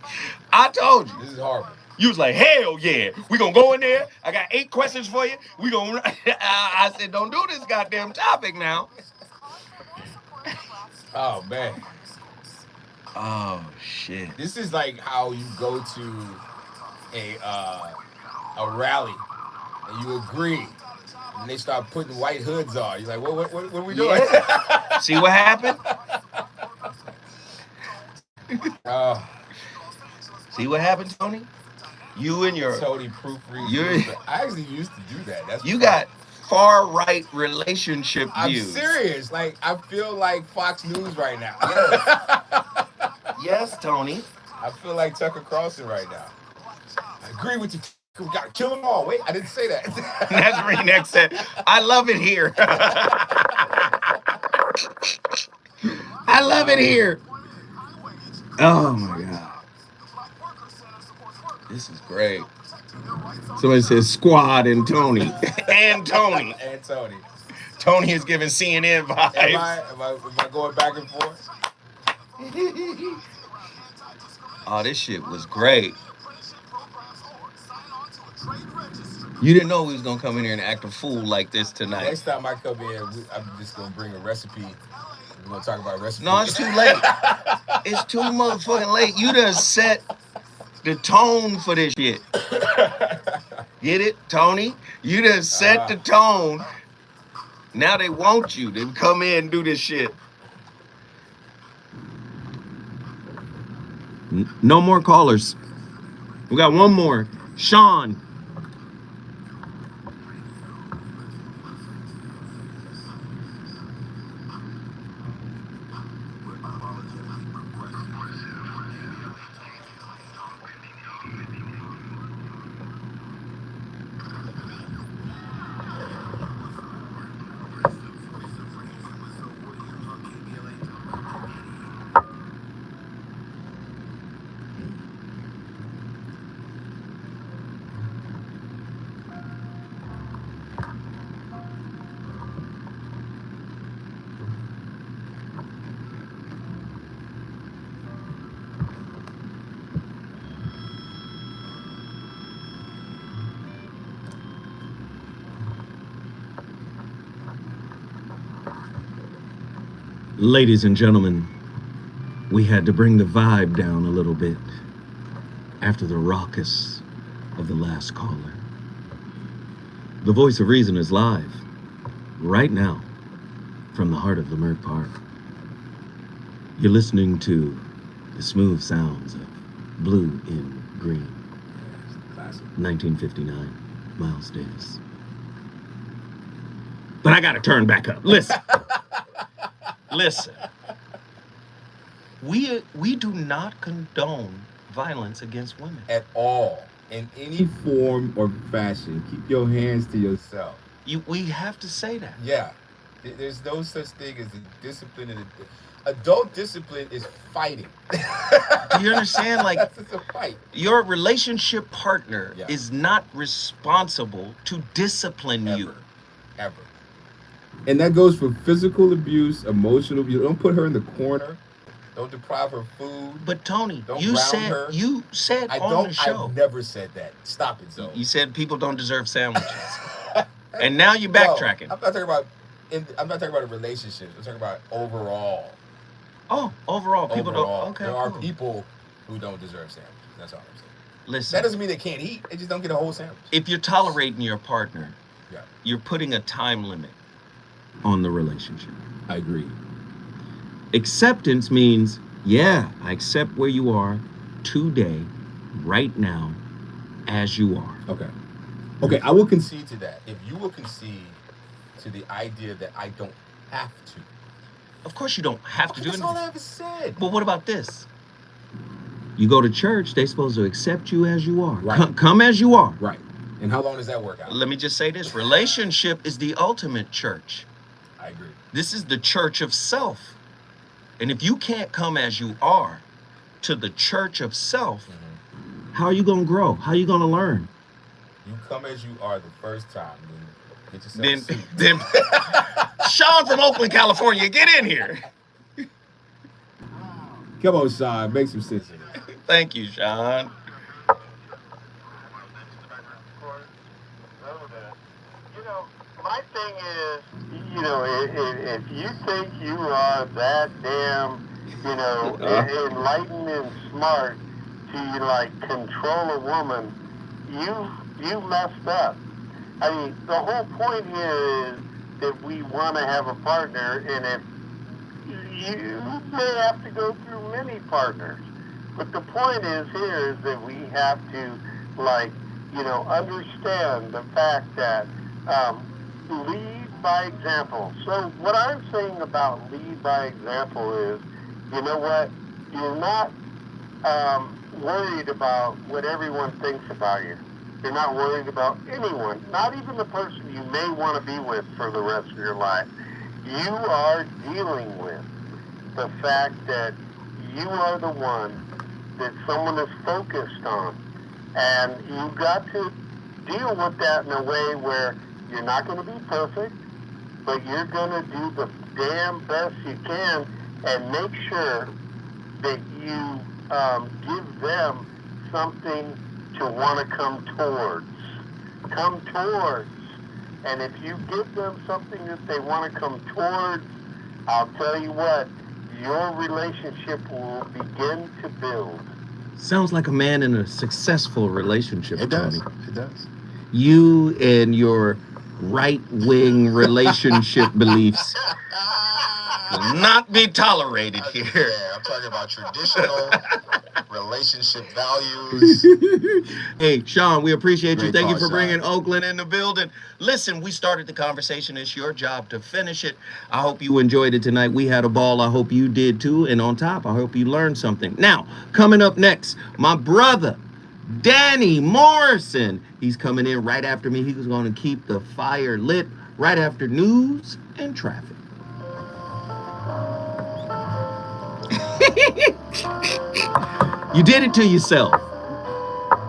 I told you. This is horrible. You was like, hell yeah. We gonna go in there. I got 8 questions for you. We gonna I said, don't do this goddamn topic now. Oh man. Oh shit. This is like how you go to a rally and you agree and they start putting white hoods on. You're like, what are we doing? Yeah. See what happened? See what happened, Tony? You and your Tony proofread. I actually used to do that. That's you got far right relationship views. I'm serious. Like I feel like Fox News right now. Yes, Tony. I feel like Tucker Carlson right now. I agree with you. We got to kill them all. Wait, I didn't say that. That's Renee said. I love it here. I love it here. Oh my God. This is great. Somebody says Squad and Tony. And Tony. And Tony. Tony is giving CNN vibes. Am I going back and forth? Oh, this shit was great. You didn't know we was gonna come in here and act a fool like this tonight. Next time I come in, I'm just gonna bring a recipe. We're gonna talk about recipes. No, it's too late. It's too motherfucking late. You done set the tone for this shit. Get it, Tony? You done set the tone. Now they want you to come in and do this shit. No more callers. We got one more. Sean. Ladies and gentlemen, we had to bring the vibe down a little bit after the raucous of the last caller. The Voice of Reason is live right now from the heart of Leimert Park. You're listening to the smooth sounds of Blue in Green, 1959, Miles Davis. But I gotta turn back up. Listen. Listen, we do not condone violence against women. At all. In any form or fashion. Keep your hands to yourself. We have to say that. Yeah. There's no such thing as a discipline. Adult discipline is fighting. Do you understand? Like, it's a fight. Your relationship partner is not responsible to discipline you. Ever. And that goes for physical abuse, emotional abuse. Don't put her in the corner. Don't deprive her food. But Tony, don't you her. said on the show. I've never said that. Stop it, Zoe. You said people don't deserve sandwiches. And now you're backtracking. No, I'm not talking about a relationship. I'm talking about overall. Oh, overall people don't. Okay, there are people who don't deserve sandwiches. That's all I'm saying. Listen. That doesn't mean they can't eat. They just don't get a whole sandwich. If you're tolerating your partner, you're putting a time limit on the relationship. I agree. Acceptance means, I accept where you are today, right now, as you are. Okay, I will concede to that. If you will concede to the idea that I don't have to. Of course you don't have to do anything. That's all I ever said. But what about this? You go to church, they're supposed to accept you as you are. Right. Come as you are. Right. And how long does that work out? Let me just say this. Relationship is the ultimate church. I agree. This is the church of self. And if you can't come as you are to the church of self, how are you going to grow? How are you going to learn? You come as you are the first time. Then get yourself a seat. Then Sean from Oakland, California, get in here. Come on, Sean. Make some sense. Thank you, Sean. My thing is, if you think you are that damn, enlightened and smart to control a woman, you messed up. I mean, the whole point here is that we want to have a partner, and if you may have to go through many partners, but the point is that we have to understand the fact that lead by example. So what I'm saying about lead by example is, you know what? You're not worried about what everyone thinks about you. You're not worried about anyone, not even the person you may want to be with for the rest of your life. You are dealing with the fact that you are the one that someone is focused on. And you've got to deal with that in a way where you're not going to be perfect, but you're going to do the damn best you can and make sure that you give them something to want to come towards. Come towards. And if you give them something that they want to come towards, I'll tell you what, your relationship will begin to build. Sounds like a man in a successful relationship, It does. Tony. It does. You and your right-wing relationship beliefs will not be tolerated here. Yeah, I'm talking about traditional relationship values. Hey, Sean, we appreciate you. Great Thank you call, for bringing Sean. Oakland in the building. Listen, we started the conversation. It's your job to finish it. I hope you enjoyed it tonight. We had a ball. I hope you did too. And on top, I hope you learned something. Now, coming up next, my brother, Danny Morrison. He's coming in right after me. He's going to keep the fire lit right after news and traffic. You did it to yourself.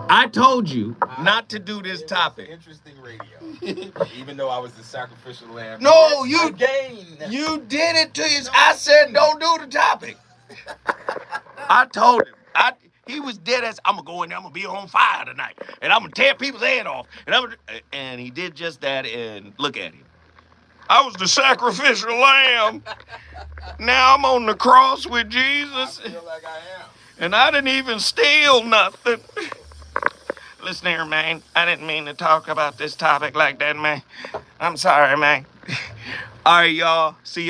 I told you not to do this topic. Interesting radio. Even though I was the sacrificial lamb. No, Yes, you again. You did it to yourself. I said don't do the topic. I told him. He was dead as I'm gonna go in there. I'm gonna be on fire tonight, and I'm gonna tear people's head off. And he did just that. And look at him. I was the sacrificial lamb. Now I'm on the cross with Jesus, I feel like I am. and I didn't even steal nothing. Listen here, man. I didn't mean to talk about this topic like that, man. I'm sorry, man. All right, y'all. See y'all.